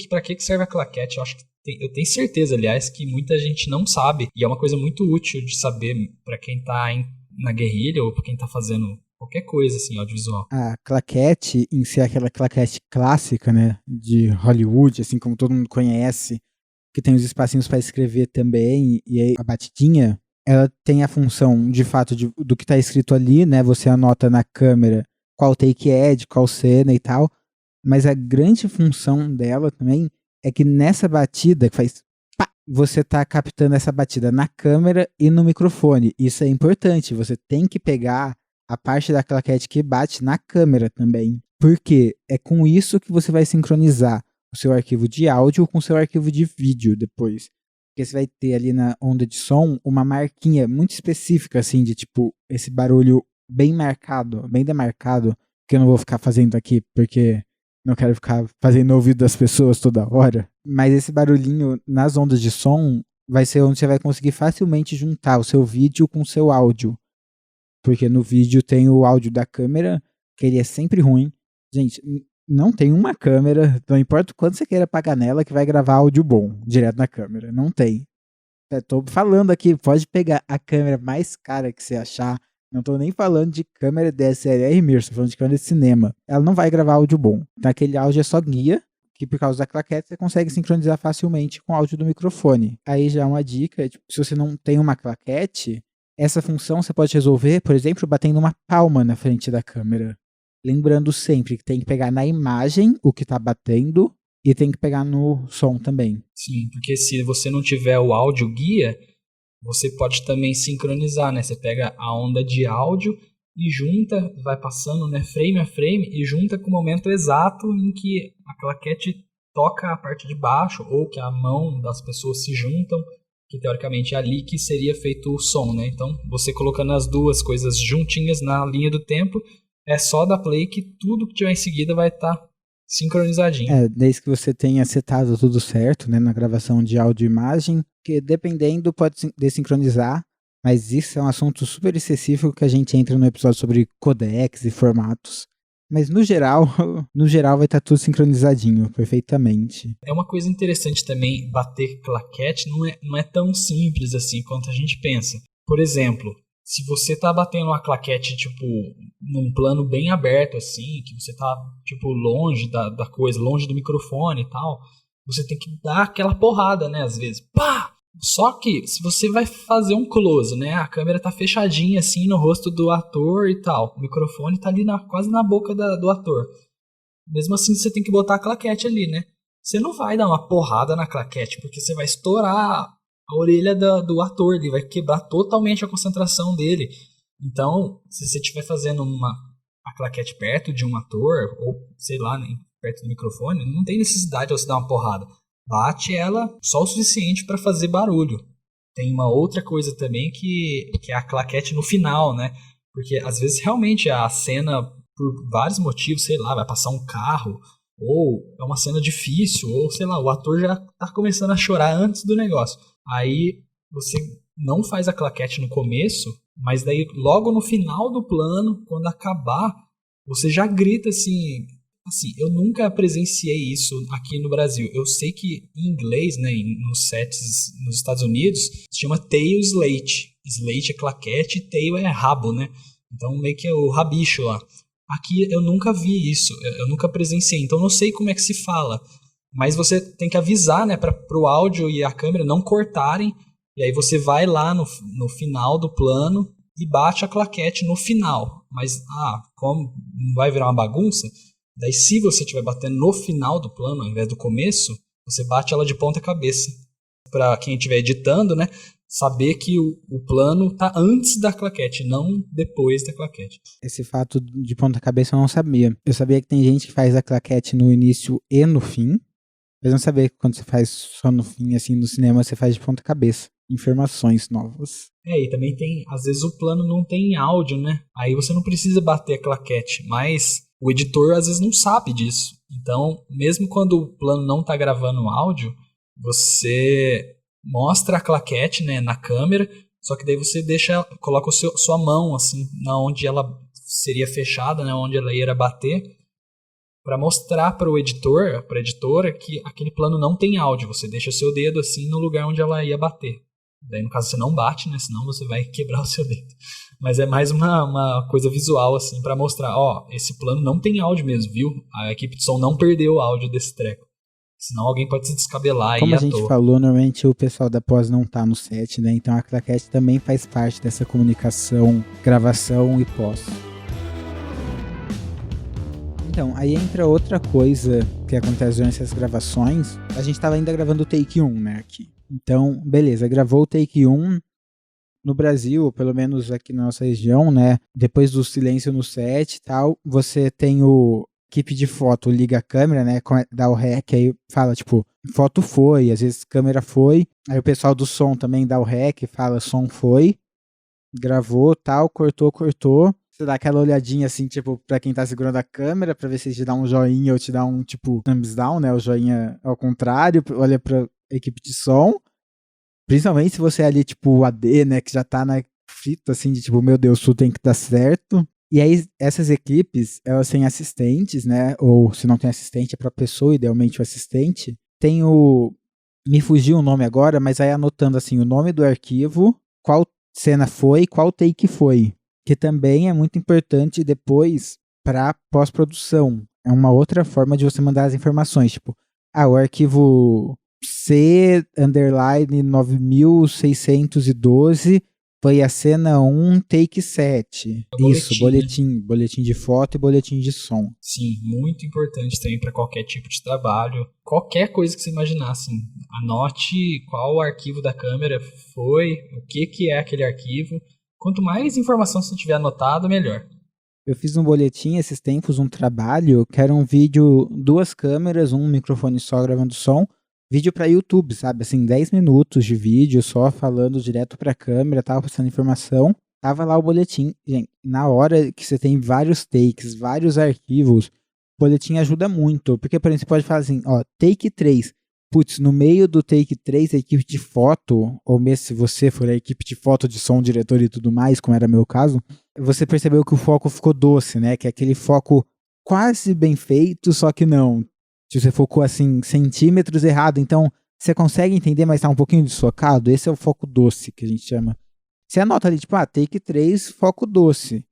pra que serve a claquete. Eu acho que eu tenho certeza, aliás, que muita gente não sabe, e é uma coisa muito útil de saber para quem tá na guerrilha ou para quem tá fazendo qualquer coisa, assim, audiovisual. A claquete em si é aquela claquete clássica, né, de Hollywood, assim como todo mundo conhece, que tem os espacinhos para escrever também, e aí a batidinha, ela tem a função, de fato, do que está escrito ali, né, você anota na câmera qual take é, de qual cena e tal, mas a grande função dela também é que nessa batida que faz pá, você tá captando essa batida na câmera e no microfone. Isso é importante, você tem que pegar a parte da claquete que bate na câmera também. Porque é com isso que você vai sincronizar o seu arquivo de áudio com o seu arquivo de vídeo depois. Porque você vai ter ali na onda de som uma marquinha muito específica, assim, de tipo, esse barulho bem marcado, bem demarcado, que eu não vou ficar fazendo aqui, porque não quero ficar fazendo ouvido das pessoas toda hora. Mas esse barulhinho nas ondas de som vai ser onde você vai conseguir facilmente juntar o seu vídeo com o seu áudio. Porque no vídeo tem o áudio da câmera, que ele é sempre ruim. Gente, não tem uma câmera, não importa o quanto você queira pagar nela, que vai gravar áudio bom direto na câmera. Não tem. Tô falando aqui, pode pegar a câmera mais cara que você achar. Não tô nem falando de câmera DSLR mesmo, tô falando de câmera de cinema. Ela não vai gravar áudio bom. Então aquele áudio é só guia, que por causa da claquete você consegue sincronizar facilmente com o áudio do microfone. Aí já é uma dica, tipo, se você não tem uma claquete, essa função você pode resolver, por exemplo, batendo uma palma na frente da câmera. Lembrando sempre que tem que pegar na imagem o que tá batendo e tem que pegar no som também. Sim, porque se você não tiver o áudio guia, você pode também sincronizar, né? Você pega a onda de áudio e junta, vai passando, né, frame a frame, e junta com o momento exato em que a claquete toca a parte de baixo, ou que a mão das pessoas se juntam, que teoricamente é ali que seria feito o som, né? Então, você colocando as duas coisas juntinhas na linha do tempo, é só dar play que tudo que tiver em seguida vai estar sincronizadinho. Desde que você tenha setado tudo certo, né, na gravação de áudio e imagem, que dependendo pode desincronizar, mas isso é um assunto super específico que a gente entra no episódio sobre codecs e formatos. Mas no geral, no geral vai estar tudo sincronizadinho, perfeitamente. É uma coisa interessante também, bater claquete não é tão simples assim quanto a gente pensa. Por exemplo, se você tá batendo uma claquete, tipo, num plano bem aberto, assim, que você tá, tipo, longe da coisa, longe do microfone e tal, você tem que dar aquela porrada, né, às vezes. Pá! Só que, se você vai fazer um close, né, a câmera tá fechadinha, assim, no rosto do ator e tal, o microfone tá ali quase na boca do ator. Mesmo assim, você tem que botar a claquete ali, né? Você não vai dar uma porrada na claquete, porque você vai estourar a orelha do ator, ele vai quebrar totalmente a concentração dele. Então, se você estiver fazendo a claquete perto de um ator, ou sei lá, né, perto do microfone, não tem necessidade de você dar uma porrada. Bate ela só o suficiente para fazer barulho. Tem uma outra coisa também que é a claquete no final, né? Porque às vezes realmente a cena, por vários motivos, sei lá, vai passar um carro, ou é uma cena difícil, ou sei lá, o ator já tá começando a chorar antes do negócio. Aí você não faz a claquete no começo, mas daí logo no final do plano, quando acabar, você já grita assim, eu nunca presenciei isso aqui no Brasil. Eu sei que em inglês, né, nos sets nos Estados Unidos, se chama tail slate. Slate é claquete e tail é rabo, né? Então meio que é o rabicho lá. Aqui eu nunca vi isso, eu nunca presenciei, então não sei como é que se fala. Mas você tem que avisar, né, para o áudio e a câmera não cortarem, e aí você vai lá no final do plano e bate a claquete no final. Mas, como não vai virar uma bagunça, daí se você estiver batendo no final do plano, ao invés do começo, você bate ela de ponta cabeça. Para quem estiver editando, né, saber que o plano tá antes da claquete, não depois da claquete. Esse fato de ponta cabeça eu não sabia. Eu sabia que tem gente que faz a claquete no início e no fim, mas não sabia que quando você faz só no fim, assim, no cinema, você faz de ponta cabeça. Informações novas. E também tem, às vezes o plano não tem áudio, né? Aí você não precisa bater a claquete, mas o editor às vezes não sabe disso. Então, mesmo quando o plano não tá gravando áudio, você mostra a claquete, né, na câmera, só que daí você coloca sua mão assim, na onde ela seria fechada, né, onde ela ia bater, para mostrar para o editor, para a editora, que aquele plano não tem áudio. Você deixa o seu dedo assim no lugar onde ela ia bater. Daí, no caso, você não bate, né? Senão você vai quebrar o seu dedo. Mas é mais uma coisa visual, assim, para mostrar, esse plano não tem áudio mesmo, viu? A equipe de som não perdeu o áudio desse treco. Senão alguém pode se descabelar Como e ir a à gente toa. falou, normalmente o pessoal da pós não tá no set, né? Então a claquete também faz parte dessa comunicação, gravação e pós. Então, aí entra outra coisa que acontece durante essas gravações. A gente tava ainda gravando o take 1, né, aqui. Então, beleza, gravou o take 1 no Brasil, pelo menos aqui na nossa região, né? Depois do silêncio no set e tal, você tem o equipe de foto, liga a câmera, né? Dá o rec, aí fala, tipo, foto foi, às vezes câmera foi. Aí o pessoal do som também dá o rec, fala, som foi. Gravou, tal, cortou. Você dá aquela olhadinha assim, tipo, pra quem tá segurando a câmera, pra ver se te dá um joinha ou te dá um, tipo, thumbs down, né? O joinha ao contrário, olha pra equipe de som. Principalmente se você é ali, tipo, o AD, né? Que já tá na fita, assim, de tipo, meu Deus, tudo tem que dar certo. E aí, essas equipes, elas têm assistentes, né? Ou se não tem assistente, é pra pessoa, idealmente o assistente. Tem o... Me fugiu o nome agora, mas aí anotando, assim, o nome do arquivo, qual cena foi, qual take foi. Que também é muito importante depois para pós-produção. É uma outra forma de você mandar as informações. Tipo, o arquivo C underline 9612 foi a cena 1, take 7. Isso, Boletim, né? Boletim de foto e boletim de som. Sim, muito importante também para qualquer tipo de trabalho. Qualquer coisa que você imaginar, assim. Anote qual o arquivo da câmera foi, o que é aquele arquivo. Quanto mais informação você tiver anotado, melhor. Eu fiz um boletim esses tempos, um trabalho, que era um vídeo, 2 câmeras, um microfone só gravando som, vídeo para YouTube, sabe? Assim, 10 minutos de vídeo só falando direto para a câmera, tava passando informação. Tava lá o boletim. Gente, na hora que você tem vários takes, vários arquivos, o boletim ajuda muito. Porque, por exemplo, você pode falar assim, take 3. Putz, no meio do take 3, a equipe de foto, ou mesmo se você for a equipe de foto, de som, diretor e tudo mais, como era meu caso, você percebeu que o foco ficou doce, né? Que é aquele foco quase bem feito, só que não. Se você focou assim, centímetros errado, então você consegue entender, mas tá um pouquinho deslocado. Esse é o foco doce que a gente chama. Você anota ali, tipo, take 3, foco doce.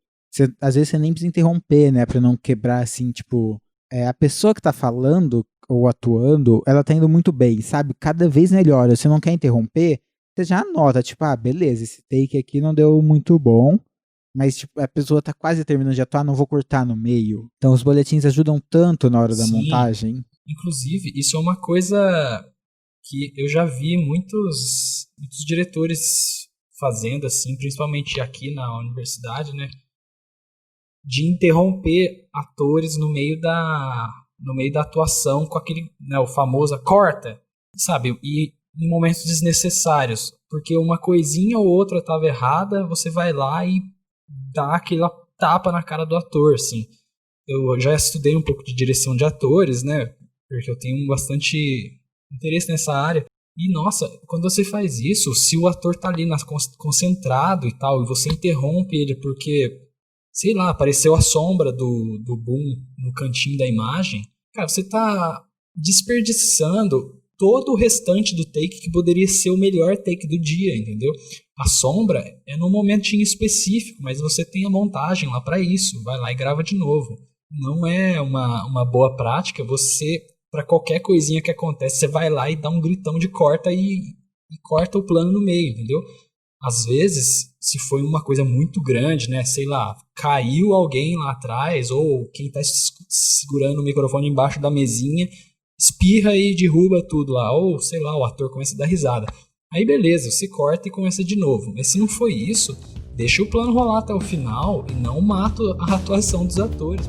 Às vezes você nem precisa interromper, né? Pra não quebrar assim, tipo. A pessoa que tá falando ou atuando, ela tá indo muito bem, sabe? Cada vez melhor. Você não quer interromper, você já anota, tipo, beleza, esse take aqui não deu muito bom. Mas, tipo, a pessoa tá quase terminando de atuar, não vou cortar no meio. Então, os boletins ajudam tanto na hora da Sim, montagem. inclusive, isso é uma coisa que eu já vi muitos diretores fazendo, assim, principalmente aqui na universidade, né? De interromper atores no meio da atuação com aquele, né, o famoso corta, sabe? E em momentos desnecessários, porque uma coisinha ou outra estava errada, você vai lá e dá aquela tapa na cara do ator, assim. Eu já estudei um pouco de direção de atores, né? Porque eu tenho bastante interesse nessa área. E, nossa, quando você faz isso, se o ator tá ali concentrado e tal, e você interrompe ele porque, sei lá, apareceu a sombra do boom no cantinho da imagem, cara, você tá desperdiçando todo o restante do take que poderia ser o melhor take do dia, entendeu? A sombra é num momentinho específico, mas você tem a montagem lá para isso, vai lá e grava de novo. Não é uma boa prática você, para qualquer coisinha que acontece, você vai lá e dá um gritão de corta e corta o plano no meio, entendeu? Às vezes, se foi uma coisa muito grande, né, sei lá, caiu alguém lá atrás, ou quem tá segurando o microfone embaixo da mesinha, espirra e derruba tudo lá, ou sei lá, o ator começa a dar risada. Aí beleza, você corta e começa de novo. Mas se não foi isso, deixa o plano rolar até o final e não mata a atuação dos atores.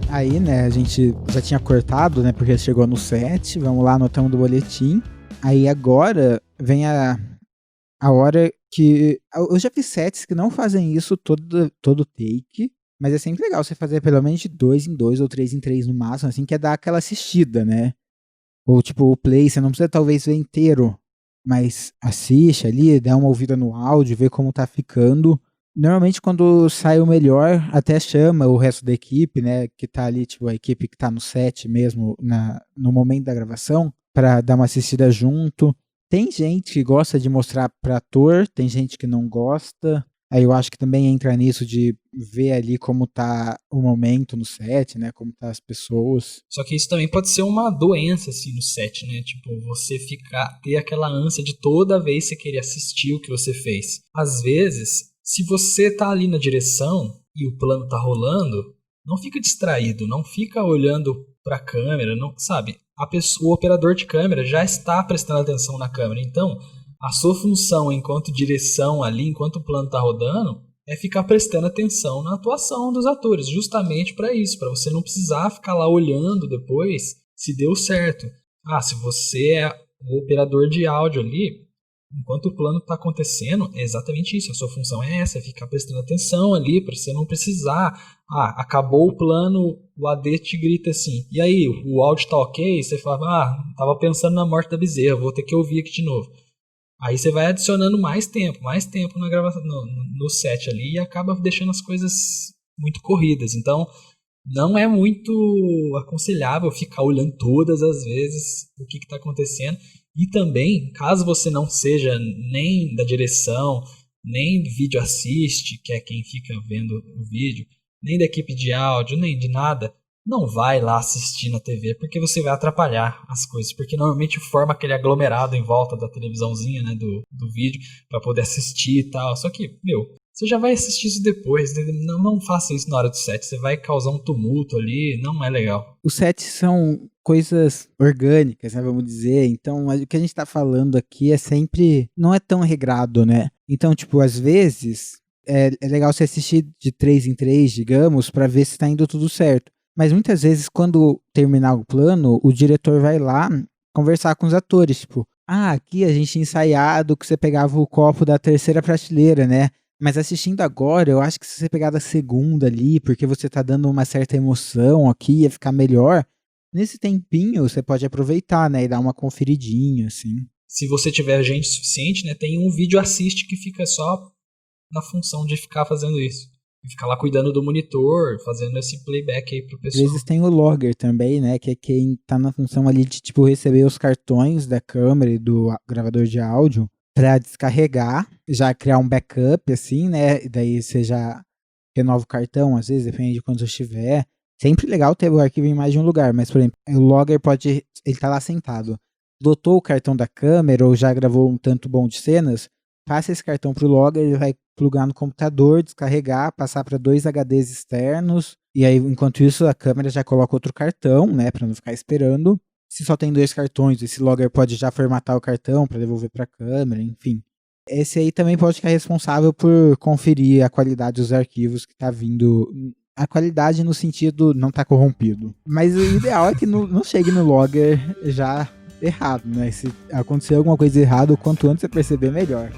Aí, né, a gente já tinha cortado, né, porque chegou no set, vamos lá, anotamos do boletim. Aí agora vem a hora que... Eu já fiz sets que não fazem isso todo take, mas é sempre legal você fazer pelo menos de 2 em 2 ou 3 em 3 no máximo, assim, que é dar aquela assistida, né? Ou tipo, o play, você não precisa talvez ver inteiro, mas assiste ali, dá uma ouvida no áudio, vê como tá ficando. Normalmente quando sai o melhor, até chama o resto da equipe, né, que tá ali, tipo, a equipe que tá no set mesmo, no momento da gravação, pra dar uma assistida junto. Tem gente que gosta de mostrar pra ator, tem gente que não gosta. Aí eu acho que também entra nisso de ver ali como tá o momento no set, né, como tá as pessoas. Só que isso também pode ser uma doença, assim, no set, né? Tipo, você ter aquela ânsia de toda vez você querer assistir o que você fez. Às vezes, se você tá ali na direção e o plano tá rolando, não fica distraído, não fica olhando pra câmera, não, sabe? O operador de câmera já está prestando atenção na câmera. Então, a sua função enquanto direção ali, enquanto o plano tá rodando, é ficar prestando atenção na atuação dos atores, justamente para isso, para você não precisar ficar lá olhando depois se deu certo. Ah, se você é o operador de áudio ali, enquanto o plano está acontecendo, é exatamente isso. A sua função é essa, é ficar prestando atenção ali, para você não precisar. Ah, acabou o plano, o AD te grita assim, e aí, o áudio tá ok? Você fala, tava pensando na morte da bezerra, vou ter que ouvir aqui de novo. Aí você vai adicionando mais tempo na gravação, no set ali e acaba deixando as coisas muito corridas. Então, não é muito aconselhável ficar olhando todas as vezes o que está acontecendo. E também, caso você não seja nem da direção, nem do vídeo assiste, que é quem fica vendo o vídeo, nem da equipe de áudio, nem de nada, não vai lá assistir na TV, porque você vai atrapalhar as coisas. Porque normalmente forma aquele aglomerado em volta da televisãozinha, né, do vídeo, para poder assistir e tal. Só que, você já vai assistir isso depois. Não faça isso na hora do set. Você vai causar um tumulto ali, não é legal. Os sets são coisas orgânicas, né, vamos dizer. Então, o que a gente tá falando aqui é sempre... Não é tão regrado, né? Então, tipo, às vezes... É legal você assistir de 3 em 3, digamos, para ver se tá indo tudo certo. Mas muitas vezes, quando terminar o plano, o diretor vai lá conversar com os atores, tipo, aqui a gente tinha ensaiado que você pegava o copo da terceira prateleira, né? Mas assistindo agora, eu acho que se você pegar da segunda ali, porque você tá dando uma certa emoção aqui, ia ficar melhor. Nesse tempinho, você pode aproveitar, né? E dar uma conferidinha, assim. Se você tiver gente suficiente, né? Tem um vídeo assiste que fica só na função de ficar fazendo isso. E ficar lá cuidando do monitor, fazendo esse playback aí pro pessoal. Às vezes tem o logger também, né? Que é quem tá na função ali de, tipo, receber os cartões da câmera e do gravador de áudio pra descarregar, já criar um backup, assim, né? E daí você já renova o cartão, às vezes, depende de quando você estiver. Sempre legal ter o arquivo em mais de um lugar, mas, por exemplo, o logger pode... Ele tá lá sentado. Lotou o cartão da câmera ou já gravou um tanto bom de cenas, passa esse cartão pro logger, ele vai plugar no computador, descarregar, passar para 2 HDs externos, e aí, enquanto isso, a câmera já coloca outro cartão, né, para não ficar esperando. Se só tem 2 cartões, esse logger pode já formatar o cartão para devolver para a câmera, enfim. Esse aí também pode ficar responsável por conferir a qualidade dos arquivos que tá vindo. A qualidade no sentido não tá corrompido. Mas o ideal é que não chegue no logger já errado, né? Se acontecer alguma coisa errada, o quanto antes você perceber, melhor.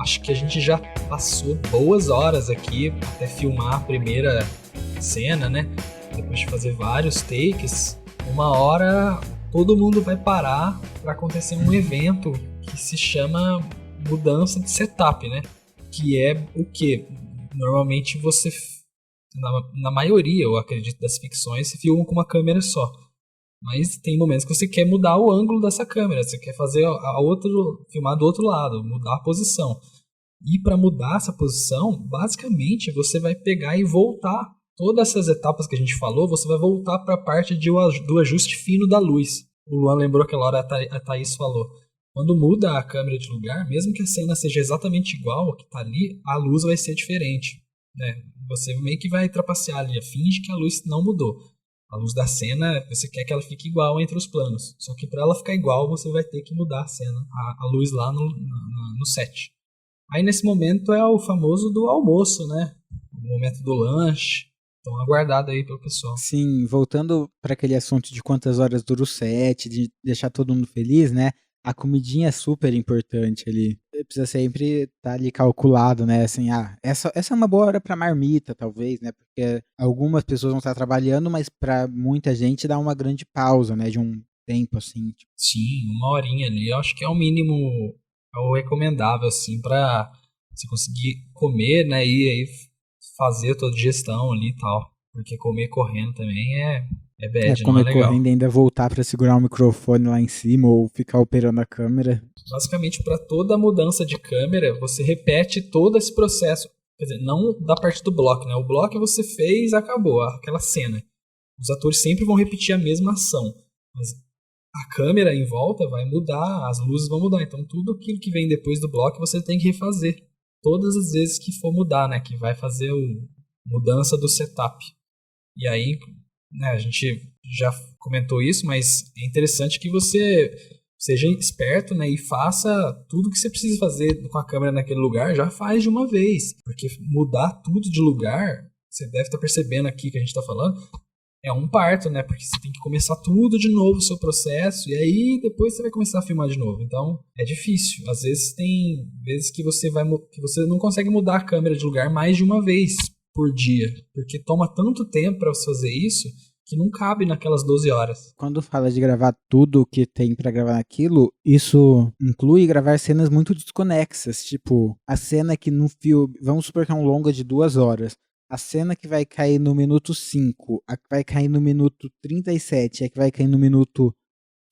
Acho que a gente já passou boas horas aqui até filmar a primeira cena, né? Depois de fazer vários takes, uma hora todo mundo vai parar para acontecer um evento que se chama mudança de setup, né? Que é o que? Normalmente você, na maioria, eu acredito, das ficções, se filma com uma câmera só. Mas tem momentos que você quer mudar o ângulo dessa câmera, você quer fazer filmar do outro lado, mudar a posição. E para mudar essa posição, basicamente você vai pegar e voltar. Todas essas etapas que a gente falou, você vai voltar para a parte do ajuste fino da luz. O Luan lembrou aquela hora, a Thaís falou. Quando muda a câmera de lugar, mesmo que a cena seja exatamente igual ao que está ali, a luz vai ser diferente. Né? Você meio que vai trapacear ali, finge que a luz não mudou. A luz da cena, você quer que ela fique igual entre os planos. Só que para ela ficar igual, você vai ter que mudar a cena, a luz lá no set. Aí nesse momento é o famoso do almoço, né? O momento do lanche. Então aguardado aí pelo pessoal. Sim, voltando para aquele assunto de quantas horas dura o set, de deixar todo mundo feliz, né? A comidinha é super importante ali. Precisa sempre estar ali calculado, né? Assim, essa é uma boa hora para marmita, talvez, né? Porque algumas pessoas vão estar trabalhando, mas para muita gente dá uma grande pausa, né? De um tempo, assim. Sim, uma horinha ali. Eu acho que é o mínimo, é o recomendável, assim, para você conseguir comer, né, e aí fazer a tua digestão ali e tal. Porque comer correndo também é bad, não é Comer legal. correndo e ainda voltar pra segurar o microfone lá em cima ou ficar operando a câmera. Basicamente, para toda mudança de câmera, você repete todo esse processo. Quer dizer, não da parte do bloco, né? O bloco você fez, acabou, aquela cena. Os atores sempre vão repetir a mesma ação. Mas a câmera em volta vai mudar, as luzes vão mudar. Então, tudo aquilo que vem depois do bloco você tem que refazer. Todas as vezes que for mudar, né? Que vai fazer a mudança do setup. E aí, né, a gente já comentou isso, mas é interessante que você seja esperto, né, e faça tudo que você precisa fazer com a câmera naquele lugar, já faz de uma vez. Porque mudar tudo de lugar, você deve estar percebendo aqui que a gente está falando, é um parto, né? Porque você tem que começar tudo de novo o seu processo, e aí depois você vai começar a filmar de novo. Então, é difícil. Às vezes tem vezes que você não consegue mudar a câmera de lugar mais de uma vez por dia, porque toma tanto tempo para você fazer isso que não cabe naquelas 12 horas. Quando fala de gravar tudo que tem pra gravar naquilo, isso inclui gravar cenas muito desconexas, tipo, a cena que no filme, vamos supor que é um longa de 2 horas, a cena que vai cair no minuto 5, a que vai cair no minuto 37, a que vai cair no minuto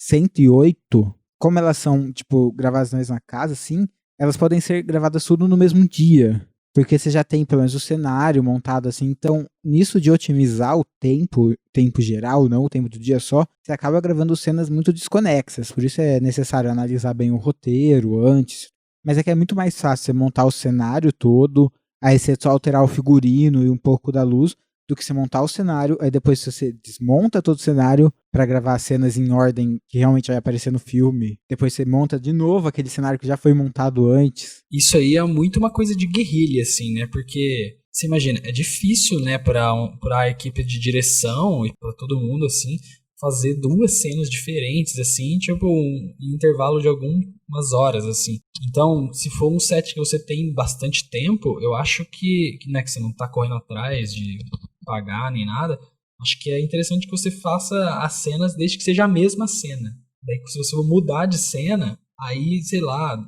108, como elas são, tipo, gravadas na mesma casa, assim, elas podem ser gravadas tudo no mesmo dia. Porque você já tem pelo menos o cenário montado assim. Então, nisso de otimizar o tempo geral, não o tempo do dia só, você acaba gravando cenas muito desconexas. Por isso é necessário analisar bem o roteiro antes. Mas é que é muito mais fácil você montar o cenário todo, aí você só alterar o figurino e um pouco da luz, do que você montar o cenário, aí depois você desmonta todo o cenário para gravar cenas em ordem que realmente vai aparecer no filme. Depois você monta de novo aquele cenário que já foi montado antes. Isso aí é muito uma coisa de guerrilha, assim, né? Porque você imagina, é difícil, né, para a equipe de direção e para todo mundo, assim, fazer duas cenas diferentes, assim, tipo, em intervalo de algumas horas, assim. Então, se for um set que você tem bastante tempo, eu acho que né, que você não tá correndo atrás de pagar nem nada, acho que é interessante que você faça as cenas desde que seja a mesma cena. Daí, se você for mudar de cena, aí, sei lá,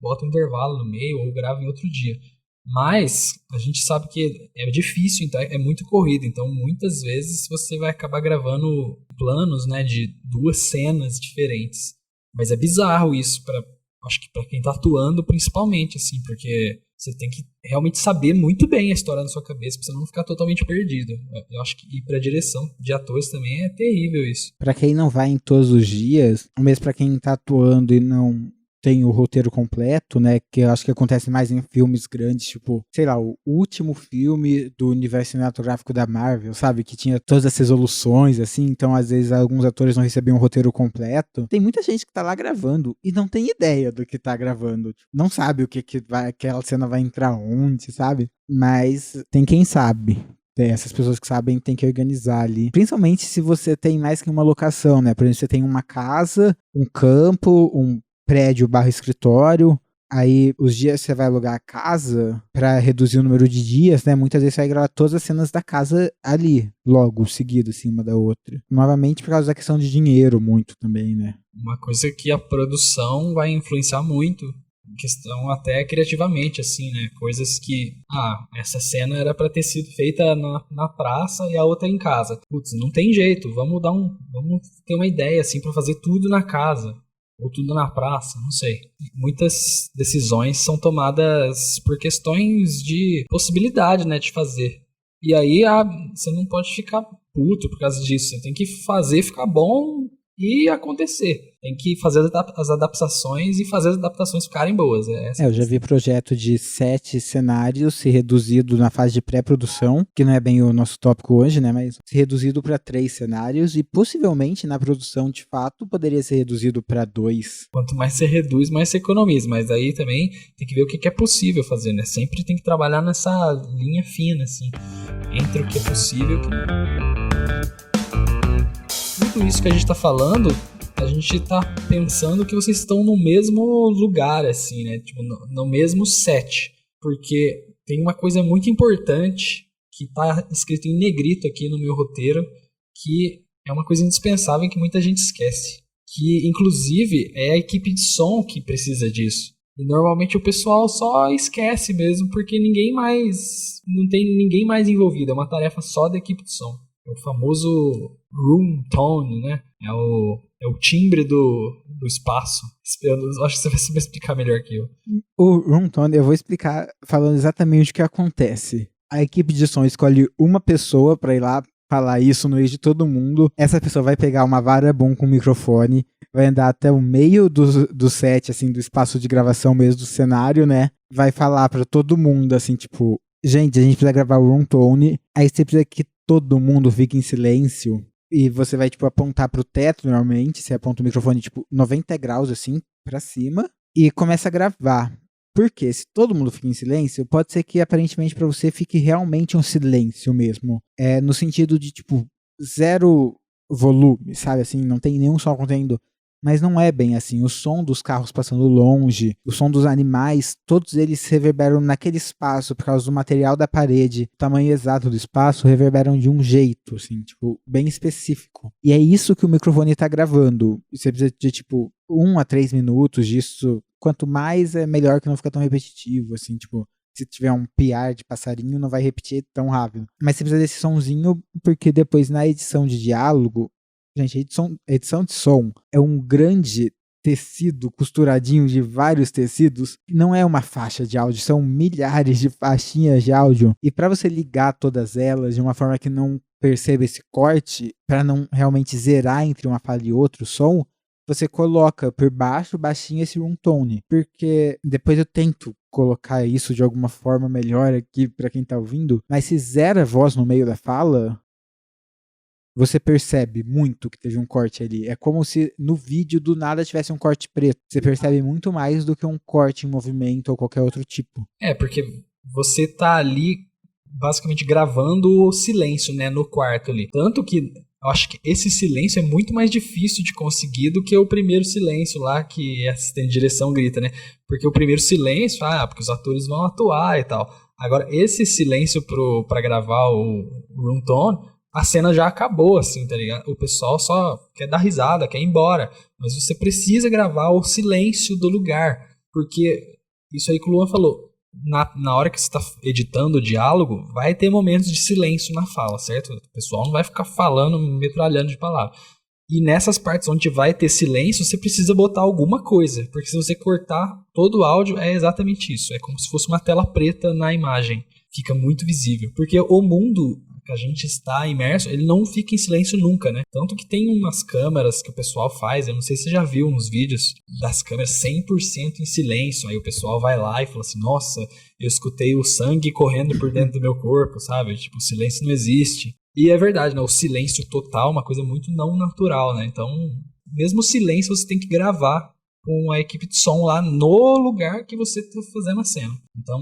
bota um intervalo no meio ou grava em outro dia. Mas a gente sabe que é difícil, então é muito corrido. Então, muitas vezes você vai acabar gravando planos, né, de duas cenas diferentes. Mas é bizarro isso, acho que para quem tá atuando principalmente, assim, porque você tem que realmente saber muito bem a história na sua cabeça pra você não ficar totalmente perdido. Eu acho que ir pra direção de atores também é terrível isso. Pra quem não vai em todos os dias, ou mesmo pra quem tá atuando e não tem o roteiro completo, né, que eu acho que acontece mais em filmes grandes, tipo, sei lá, o último filme do universo cinematográfico da Marvel, sabe, que tinha todas as resoluções, assim, então às vezes alguns atores não recebiam o roteiro completo. Tem muita gente que tá lá gravando e não tem ideia do que tá gravando, não sabe o que vai, aquela cena vai entrar onde, sabe, mas tem quem sabe. Essas pessoas que sabem tem que organizar ali. Principalmente se você tem mais que uma locação, né? Por exemplo, você tem uma casa, um campo, um prédio barra escritório. Aí os dias você vai alugar a casa para reduzir o número de dias, né? Muitas vezes você vai gravar todas as cenas da casa ali, logo, seguido, assim, uma da outra. Novamente por causa da questão de dinheiro, muito também, né? Uma coisa que a produção vai influenciar muito. Questão até criativamente, assim, né? Coisas que, essa cena era pra ter sido feita na praça e a outra em casa. Putz, não tem jeito, vamos ter uma ideia, assim, pra fazer tudo na casa. Ou tudo na praça, não sei. Muitas decisões são tomadas por questões de possibilidade, né, de fazer. E aí você não pode ficar puto por causa disso. Você tem que fazer ficar bom e acontecer. Tem que fazer as adaptações e fazer as adaptações ficarem boas. Eu já vi projeto de 7 cenários ser reduzido na fase de pré-produção, que não é bem o nosso tópico hoje, né? Mas ser reduzido para 3 cenários e possivelmente na produção de fato poderia ser reduzido para 2. Quanto mais você reduz, mais você economiza. Mas aí também tem que ver o que é possível fazer, né? Sempre tem que trabalhar nessa linha fina, assim, entre o que é possível e o que não. Tudo isso que a gente tá falando, a gente tá pensando que vocês estão no mesmo lugar, assim, né? Tipo, no mesmo set. Porque tem uma coisa muito importante que tá escrito em negrito aqui no meu roteiro, que é uma coisa indispensável que muita gente esquece. Que, inclusive, é a equipe de som que precisa disso. E normalmente o pessoal só esquece mesmo, porque não tem ninguém mais envolvido, é uma tarefa só da equipe de som. É o famoso room tone, né? É o timbre do espaço. Eu acho que você vai saber explicar melhor que eu. O room tone, eu vou explicar falando exatamente o que acontece. A equipe de som escolhe uma pessoa pra ir lá falar isso no meio de todo mundo. Essa pessoa vai pegar uma vara bom com o microfone, vai andar até o meio do set, assim, do espaço de gravação mesmo, do cenário, né? Vai falar pra todo mundo, assim, tipo, gente, a gente precisa gravar o room tone, aí você precisa que todo mundo fique em silêncio, e você vai, tipo, apontar pro teto, normalmente, você aponta o microfone, tipo, 90 graus, assim, pra cima, e começa a gravar. Porque se todo mundo fica em silêncio, pode ser que aparentemente pra você fique realmente um silêncio mesmo. É no sentido de, tipo, zero volume, sabe? Assim, não tem nenhum som acontecendo. Mas não é bem assim. O som dos carros passando longe, o som dos animais, todos eles reverberam naquele espaço por causa do material da parede, o tamanho exato do espaço, reverberam de um jeito, assim, tipo, bem específico. E é isso que o microfone tá gravando. Você precisa de, tipo, 1 a 3 minutos disso. Quanto mais é melhor, que não fica tão repetitivo, assim, tipo, se tiver um piar de passarinho, não vai repetir tão rápido. Mas você precisa desse sonzinho, porque depois na edição de diálogo, gente, edição de som é um grande tecido costuradinho de vários tecidos. Não é uma faixa de áudio, são milhares de faixinhas de áudio. E para você ligar todas elas de uma forma que não perceba esse corte, para não realmente zerar entre uma fala e outra o som, você coloca por baixo, baixinho, esse room tone. Porque depois eu tento colocar isso de alguma forma melhor aqui para quem tá ouvindo, mas se zera a voz no meio da fala, você percebe muito que teve um corte ali. É como se no vídeo do nada tivesse um corte preto. Você percebe muito mais do que um corte em movimento ou qualquer outro tipo. É, porque você tá ali basicamente gravando o silêncio, né, no quarto ali. Tanto que eu acho que esse silêncio é muito mais difícil de conseguir do que o primeiro silêncio lá que a assistente de direção grita, né? Porque o primeiro silêncio, porque os atores vão atuar e tal. Agora, esse silêncio pra gravar o room tone, a cena já acabou, assim, tá ligado? O pessoal só quer dar risada, quer ir embora. Mas você precisa gravar o silêncio do lugar. Porque isso aí que o Luan falou. Na hora que você está editando o diálogo, vai ter momentos de silêncio na fala, certo? O pessoal não vai ficar falando, metralhando de palavras. E nessas partes onde vai ter silêncio, você precisa botar alguma coisa. Porque se você cortar todo o áudio, é exatamente isso. É como se fosse uma tela preta na imagem. Fica muito visível. Porque o mundo que a gente está imerso, ele não fica em silêncio nunca, né? Tanto que tem umas câmeras que o pessoal faz, eu não sei se você já viu uns vídeos das câmeras 100% em silêncio, aí o pessoal vai lá e fala assim, nossa, eu escutei o sangue correndo por dentro do meu corpo, sabe? Tipo, o silêncio não existe. E é verdade, né? O silêncio total é uma coisa muito não natural, né? Então, mesmo o silêncio você tem que gravar com a equipe de som lá no lugar que você está fazendo a cena. Então,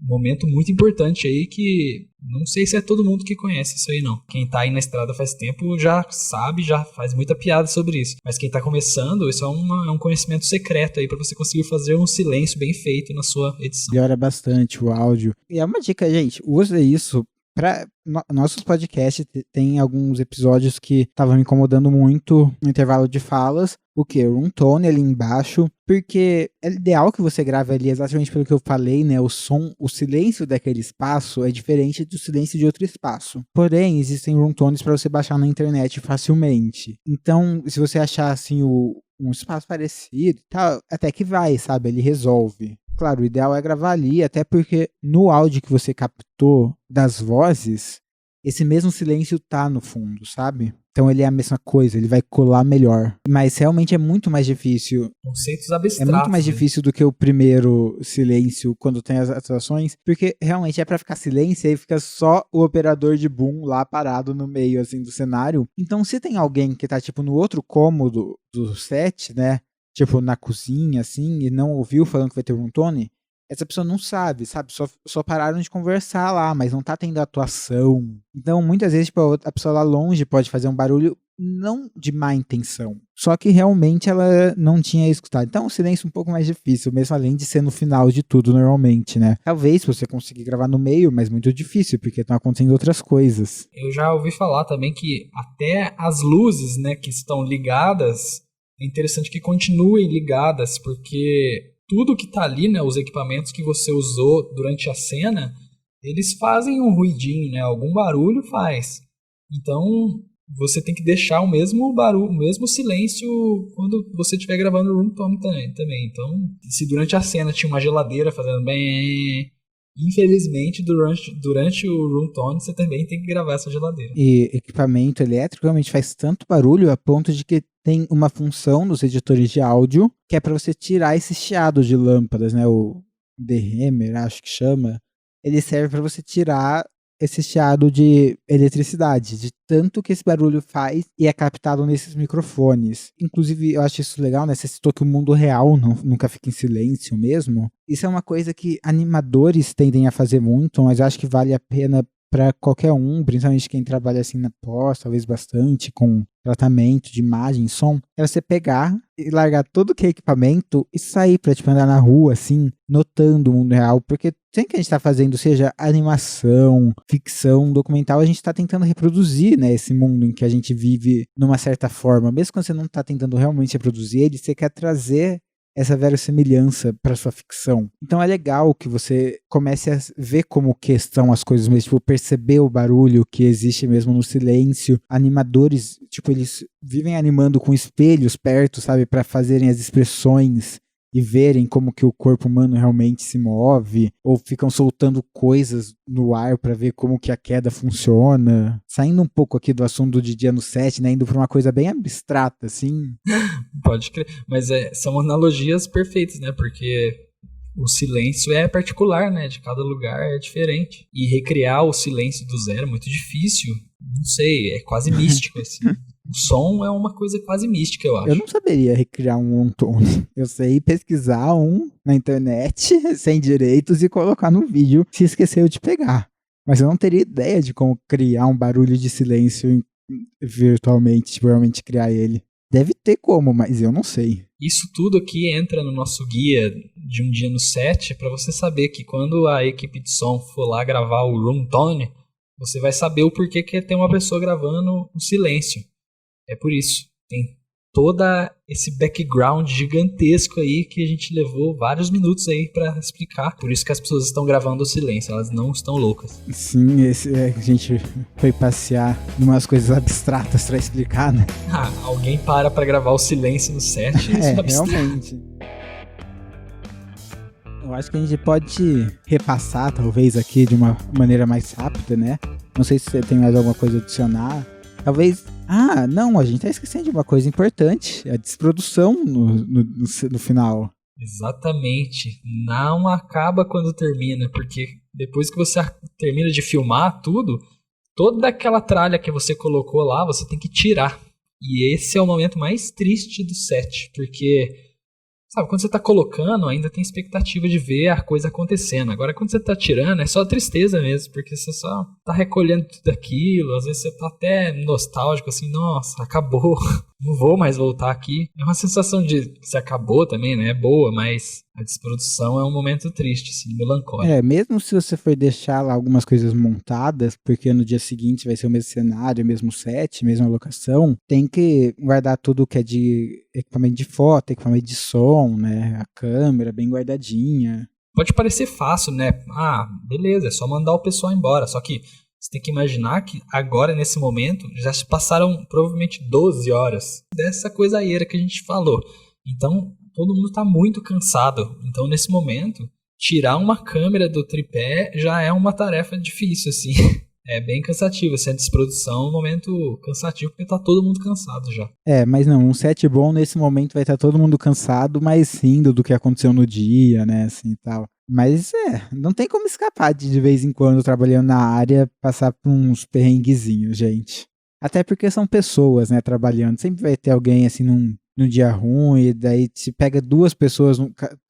um momento muito importante aí que não sei se é todo mundo que conhece isso aí não. Quem tá aí na estrada faz tempo já sabe, já faz muita piada sobre isso. Mas quem tá começando, isso é um conhecimento secreto aí pra você conseguir fazer um silêncio bem feito na sua edição. Melhora bastante o áudio. E é uma dica, gente, usa isso para nossos podcasts. Tem alguns episódios que estavam me incomodando muito no intervalo de falas. O que? Um tone ali embaixo. Porque é ideal que você grave ali exatamente pelo que eu falei, né? O som, o silêncio daquele espaço é diferente do silêncio de outro espaço. Porém, existem room tones para você baixar na internet facilmente. Então, se você achar assim um espaço parecido e tal, até que vai, sabe? Ele resolve. Claro, o ideal é gravar ali, até porque no áudio que você captou das vozes, esse mesmo silêncio tá no fundo, sabe? Então ele é a mesma coisa, ele vai colar melhor. Mas realmente é muito mais difícil. Conceitos É abstratos. muito mais difícil do que o primeiro silêncio quando tem as atuações, porque realmente é pra ficar silêncio e aí fica só o operador de boom lá parado no meio assim do cenário. Então se tem alguém que tá tipo no outro cômodo do set, né? Tipo na cozinha assim, e não ouviu falando que vai ter um tone, essa pessoa não sabe? Só pararam de conversar lá, mas não tá tendo atuação. Então, muitas vezes, tipo, a pessoa lá longe pode fazer um barulho não de má intenção, só que realmente ela não tinha escutado. Então, o silêncio é um pouco mais difícil, mesmo além de ser no final de tudo, normalmente, né? Talvez você conseguir gravar no meio, mas muito difícil, porque estão acontecendo outras coisas. Eu já ouvi falar também que até as luzes, né, que estão ligadas, é interessante que continuem ligadas, porque tudo que tá ali, né, os equipamentos que você usou durante a cena, eles fazem um ruidinho, né, algum barulho faz. Então, você tem que deixar o mesmo barulho, o mesmo silêncio quando você estiver gravando o room tone também. Então, se durante a cena tinha uma geladeira fazendo bem, infelizmente durante o room tone você também tem que gravar essa geladeira. E equipamento elétrico realmente faz tanto barulho a ponto de que tem uma função nos editores de áudio que é para você tirar esse chiado de lâmpadas, né? O DRMer, acho que chama. Ele serve para você tirar esse chiado de eletricidade, de tanto que esse barulho faz e é captado nesses microfones. Inclusive, eu acho isso legal, né? Você citou que o mundo real nunca fica em silêncio mesmo. Isso é uma coisa que animadores tendem a fazer muito, mas eu acho que vale a pena para qualquer um, principalmente quem trabalha assim na pós, talvez bastante, com tratamento de imagem, som, é você pegar e largar todo que é equipamento e sair pra, tipo, andar na rua, assim, notando o mundo real, porque sempre que a gente tá fazendo, seja animação, ficção, documental, a gente tá tentando reproduzir, né, esse mundo em que a gente vive numa certa forma, mesmo quando você não tá tentando realmente reproduzir ele, você quer trazer essa verossimilhança para sua ficção. Então é legal que você comece a ver como que estão as coisas mesmo, tipo, perceber o barulho que existe mesmo no silêncio. Animadores, tipo, eles vivem animando com espelhos perto, sabe, para fazerem as expressões e verem como que o corpo humano realmente se move, ou ficam soltando coisas no ar para ver como que a queda funciona. Saindo um pouco aqui do assunto de dia no set, né, indo para uma coisa bem abstrata, assim. Pode crer. Mas são analogias perfeitas, né? Porque o silêncio é particular, né? De cada lugar é diferente. E recriar o silêncio do zero é muito difícil. Não sei, é quase místico, assim. O som é uma coisa quase mística, eu acho. Eu não saberia recriar um one-tone. Eu sei pesquisar um na internet, sem direitos, e colocar no vídeo se esqueceu de pegar. Mas eu não teria ideia de como criar um barulho de silêncio virtualmente, tipo, realmente criar ele. Deve ter como, mas eu não sei. Isso tudo aqui entra no nosso guia de um dia no set para você saber que quando a equipe de som for lá gravar o room tone, você vai saber o porquê que tem uma pessoa gravando o silêncio. É por isso. Tem toda esse background gigantesco aí que a gente levou vários minutos aí para explicar. Por isso que as pessoas estão gravando o silêncio, elas não estão loucas. Sim, a gente foi passear em umas coisas abstratas para explicar, né? Alguém para gravar o silêncio no set, isso é abstrato. Realmente. Eu acho que a gente pode repassar, talvez, aqui de uma maneira mais rápida, né? Não sei se você tem mais alguma coisa a adicionar. Talvez... não, a gente tá esquecendo de uma coisa importante. A desprodução no final. Exatamente. Não acaba quando termina, porque depois que você termina de filmar tudo, toda aquela tralha que você colocou lá, você tem que tirar. E esse é o momento mais triste do set, porque... Sabe, quando você tá colocando, ainda tem expectativa de ver a coisa acontecendo. Agora, quando você tá tirando, é só tristeza mesmo, porque você só tá recolhendo tudo aquilo. Às vezes você tá até nostálgico, assim, nossa, acabou, não vou mais voltar aqui. É uma sensação de que se acabou também, né? É boa, mas a desprodução é um momento triste, assim, melancólico. Mesmo se você for deixar lá algumas coisas montadas, porque no dia seguinte vai ser o mesmo cenário, o mesmo set, mesma locação, tem que guardar tudo que é de equipamento de foto, equipamento de som, né? A câmera bem guardadinha. Pode parecer fácil, né? Beleza, é só mandar o pessoal embora. Só que você tem que imaginar que agora, nesse momento, já se passaram provavelmente 12 horas dessa coisaeira que a gente falou. Então, todo mundo está muito cansado. Então, nesse momento, tirar uma câmera do tripé já é uma tarefa difícil, assim. É bem cansativo. Assim, a desprodução é um momento cansativo porque tá todo mundo cansado já. Mas não, um set bom nesse momento vai estar todo mundo cansado, mas rindo do que aconteceu no dia, né, assim e tal. Mas não tem como escapar de vez em quando, trabalhando na área, passar por uns perrenguezinhos, gente. Até porque são pessoas, né, trabalhando. Sempre vai ter alguém, assim, num dia ruim, e daí se pega duas pessoas,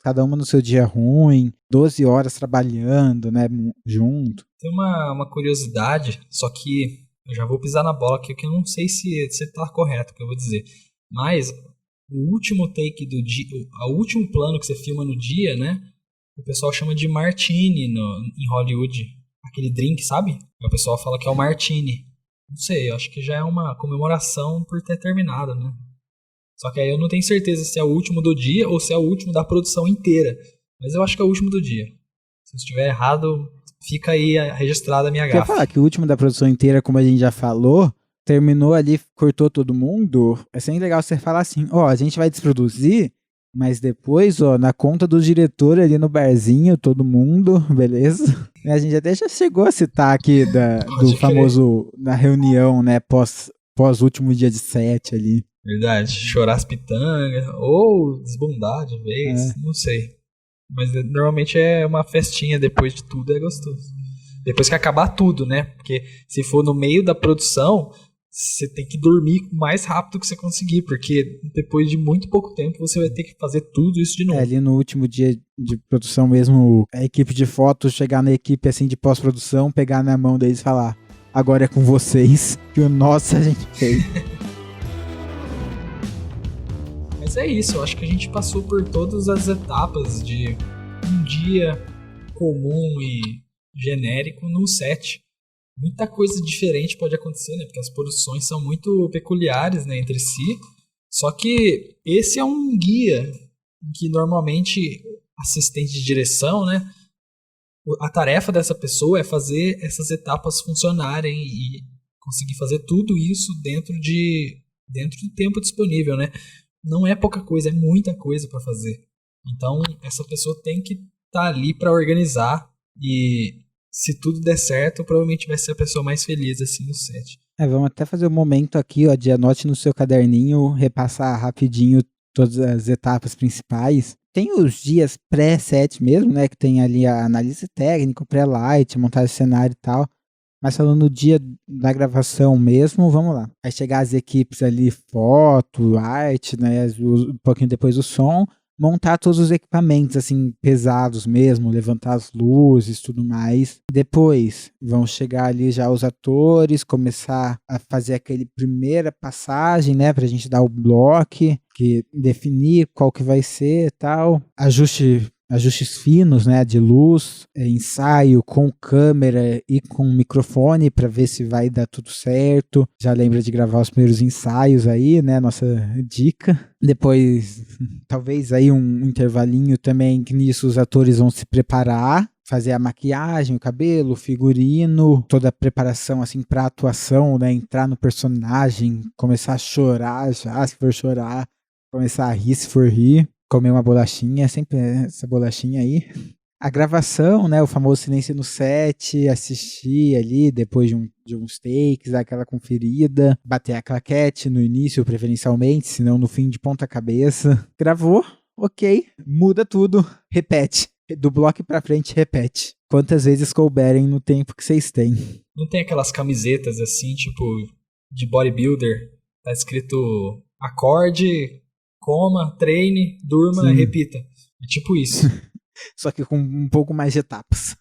cada uma no seu dia ruim, 12 horas trabalhando, né, junto. Tem uma curiosidade, só que eu já vou pisar na bola aqui, que eu não sei se tá correto o que eu vou dizer. Mas o último take do dia, o último plano que você filma no dia, né, o pessoal chama de martini em Hollywood. Aquele drink, sabe? O pessoal fala que é o martini. Não sei, eu acho que já é uma comemoração por ter terminado, né? Só que aí eu não tenho certeza se é o último do dia ou se é o último da produção inteira. Mas eu acho que é o último do dia. Se eu estiver errado, fica aí registrada a minha Quer gafe. falar que o último da produção inteira, como a gente já falou, terminou ali, cortou todo mundo. É sempre legal você falar assim, a gente vai desproduzir, mas depois, na conta do diretor ali no barzinho, todo mundo, beleza? A gente até já chegou a citar aqui do famoso, na reunião, né, pós último dia de set ali. Verdade, chorar as pitangas, ou desbundar de vez, não sei. Mas normalmente é uma festinha depois de tudo, é gostoso. Depois que acabar tudo, né? Porque se for no meio da produção, você tem que dormir o mais rápido que você conseguir, porque depois de muito pouco tempo você vai ter que fazer tudo isso de novo. Ali no último dia de produção mesmo, a equipe de fotos chegar na equipe assim de pós-produção, pegar na mão deles e falar: agora é com vocês, que o nosso a gente fez. Mas é isso, eu acho que a gente passou por todas as etapas de um dia comum e genérico no set. Muita coisa diferente pode acontecer, né? Porque as produções são muito peculiares, né, entre si. Só que esse é um guia que normalmente assistente de direção, né? A tarefa dessa pessoa é fazer essas etapas funcionarem e conseguir fazer tudo isso dentro do tempo disponível, né? Não é pouca coisa, é muita coisa para fazer. Então, essa pessoa tem que estar ali para organizar e se tudo der certo, provavelmente vai ser a pessoa mais feliz assim no set. Vamos até fazer um momento aqui, de anote no seu caderninho, repassar rapidinho todas as etapas principais. Tem os dias pré-set mesmo, né, que tem ali a análise técnica, pré-light, montagem de cenário e tal. Mas falando no dia da gravação mesmo, vamos lá. Vai chegar as equipes ali, foto, arte, né, um pouquinho depois o som, montar todos os equipamentos, assim, pesados mesmo, levantar as luzes, tudo mais. Depois vão chegar ali já os atores, começar a fazer aquele primeira passagem, né, pra gente dar o bloco, que definir qual que vai ser e tal. Ajustes finos, né, de luz, ensaio com câmera e com microfone para ver se vai dar tudo certo. Já lembra de gravar os primeiros ensaios aí, né, nossa dica. Depois, talvez aí um intervalinho também, que nisso os atores vão se preparar, fazer a maquiagem, o cabelo, o figurino, toda a preparação assim para atuação, né, entrar no personagem, começar a chorar já, se for chorar, começar a rir se for rir. Comer uma bolachinha, sempre essa bolachinha aí. A gravação, né, o famoso silêncio no set, assistir ali depois de uns takes, dar aquela conferida, bater a claquete no início, preferencialmente, senão no fim de ponta cabeça. Gravou, ok, muda tudo, repete. Do bloco pra frente, repete. Quantas vezes couberem no tempo que vocês têm. Não tem aquelas camisetas assim, tipo, de bodybuilder, tá escrito acorde, coma, treine, durma, Sim. repita. É tipo isso. Só que com um pouco mais de etapas.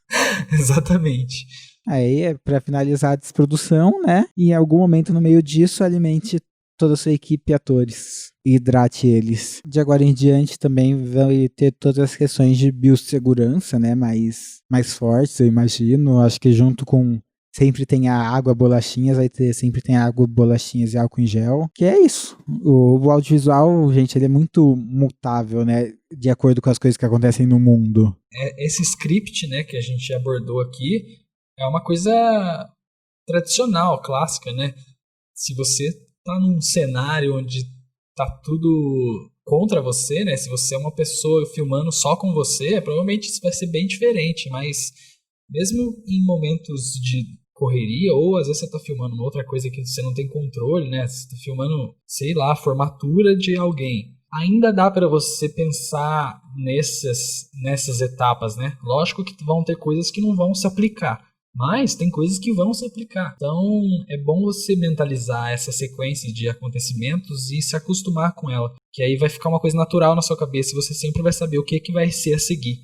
Exatamente. Aí, para finalizar a desprodução, né? E em algum momento no meio disso, alimente toda a sua equipe e atores. E hidrate eles. De agora em diante também vai ter todas as questões de biossegurança, né? Mais fortes, eu imagino. Acho que junto com sempre tem a água, bolachinhas, sempre tem água, bolachinhas e álcool em gel. Que é isso. O audiovisual, gente, ele é muito mutável, né? De acordo com as coisas que acontecem no mundo. Esse script, né, que a gente abordou aqui, é uma coisa tradicional, clássica, né? Se você tá num cenário onde tá tudo contra você, né? Se você é uma pessoa filmando só com você, provavelmente isso vai ser bem diferente, mas mesmo em momentos de correria, ou às vezes você tá filmando uma outra coisa que você não tem controle, né? Você tá filmando, sei lá, a formatura de alguém. Ainda dá para você pensar nessas etapas, né? Lógico que vão ter coisas que não vão se aplicar, mas tem coisas que vão se aplicar. Então é bom você mentalizar essa sequência de acontecimentos e se acostumar com ela, que aí vai ficar uma coisa natural na sua cabeça e você sempre vai saber o que vai ser a seguir.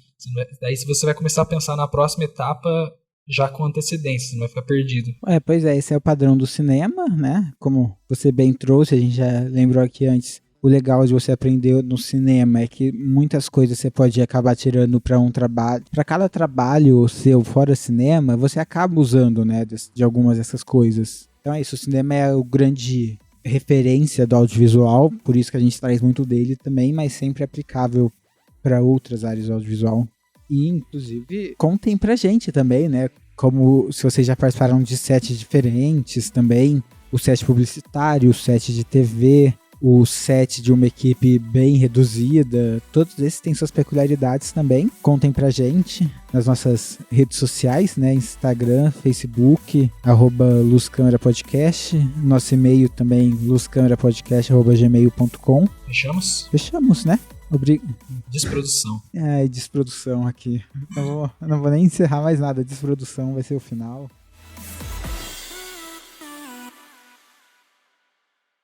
Daí você vai começar a pensar na próxima etapa já com antecedência, você não vai ficar perdido. Pois é, esse é o padrão do cinema, né? Como você bem trouxe, a gente já lembrou aqui antes. O legal de você aprender no cinema é que muitas coisas você pode acabar tirando para um trabalho. Para cada trabalho seu fora cinema, você acaba usando, né, de algumas dessas coisas. Então é isso, o cinema é o grande referência do audiovisual, por isso que a gente traz muito dele também, mas sempre aplicável para outras áreas do audiovisual. E, inclusive, contem pra gente também, né? Como se vocês já participaram de sets diferentes também, o set publicitário, o set de TV, o set de uma equipe bem reduzida, todos esses têm suas peculiaridades também. Contem pra gente nas nossas redes sociais, né? Instagram, Facebook, @LuzCâmeraPodcast, nosso e-mail também, luzcamerapodcast@gmail.com. Fechamos? Fechamos, né? Desprodução. Desprodução aqui. Eu não vou nem encerrar mais nada. Desprodução vai ser o final.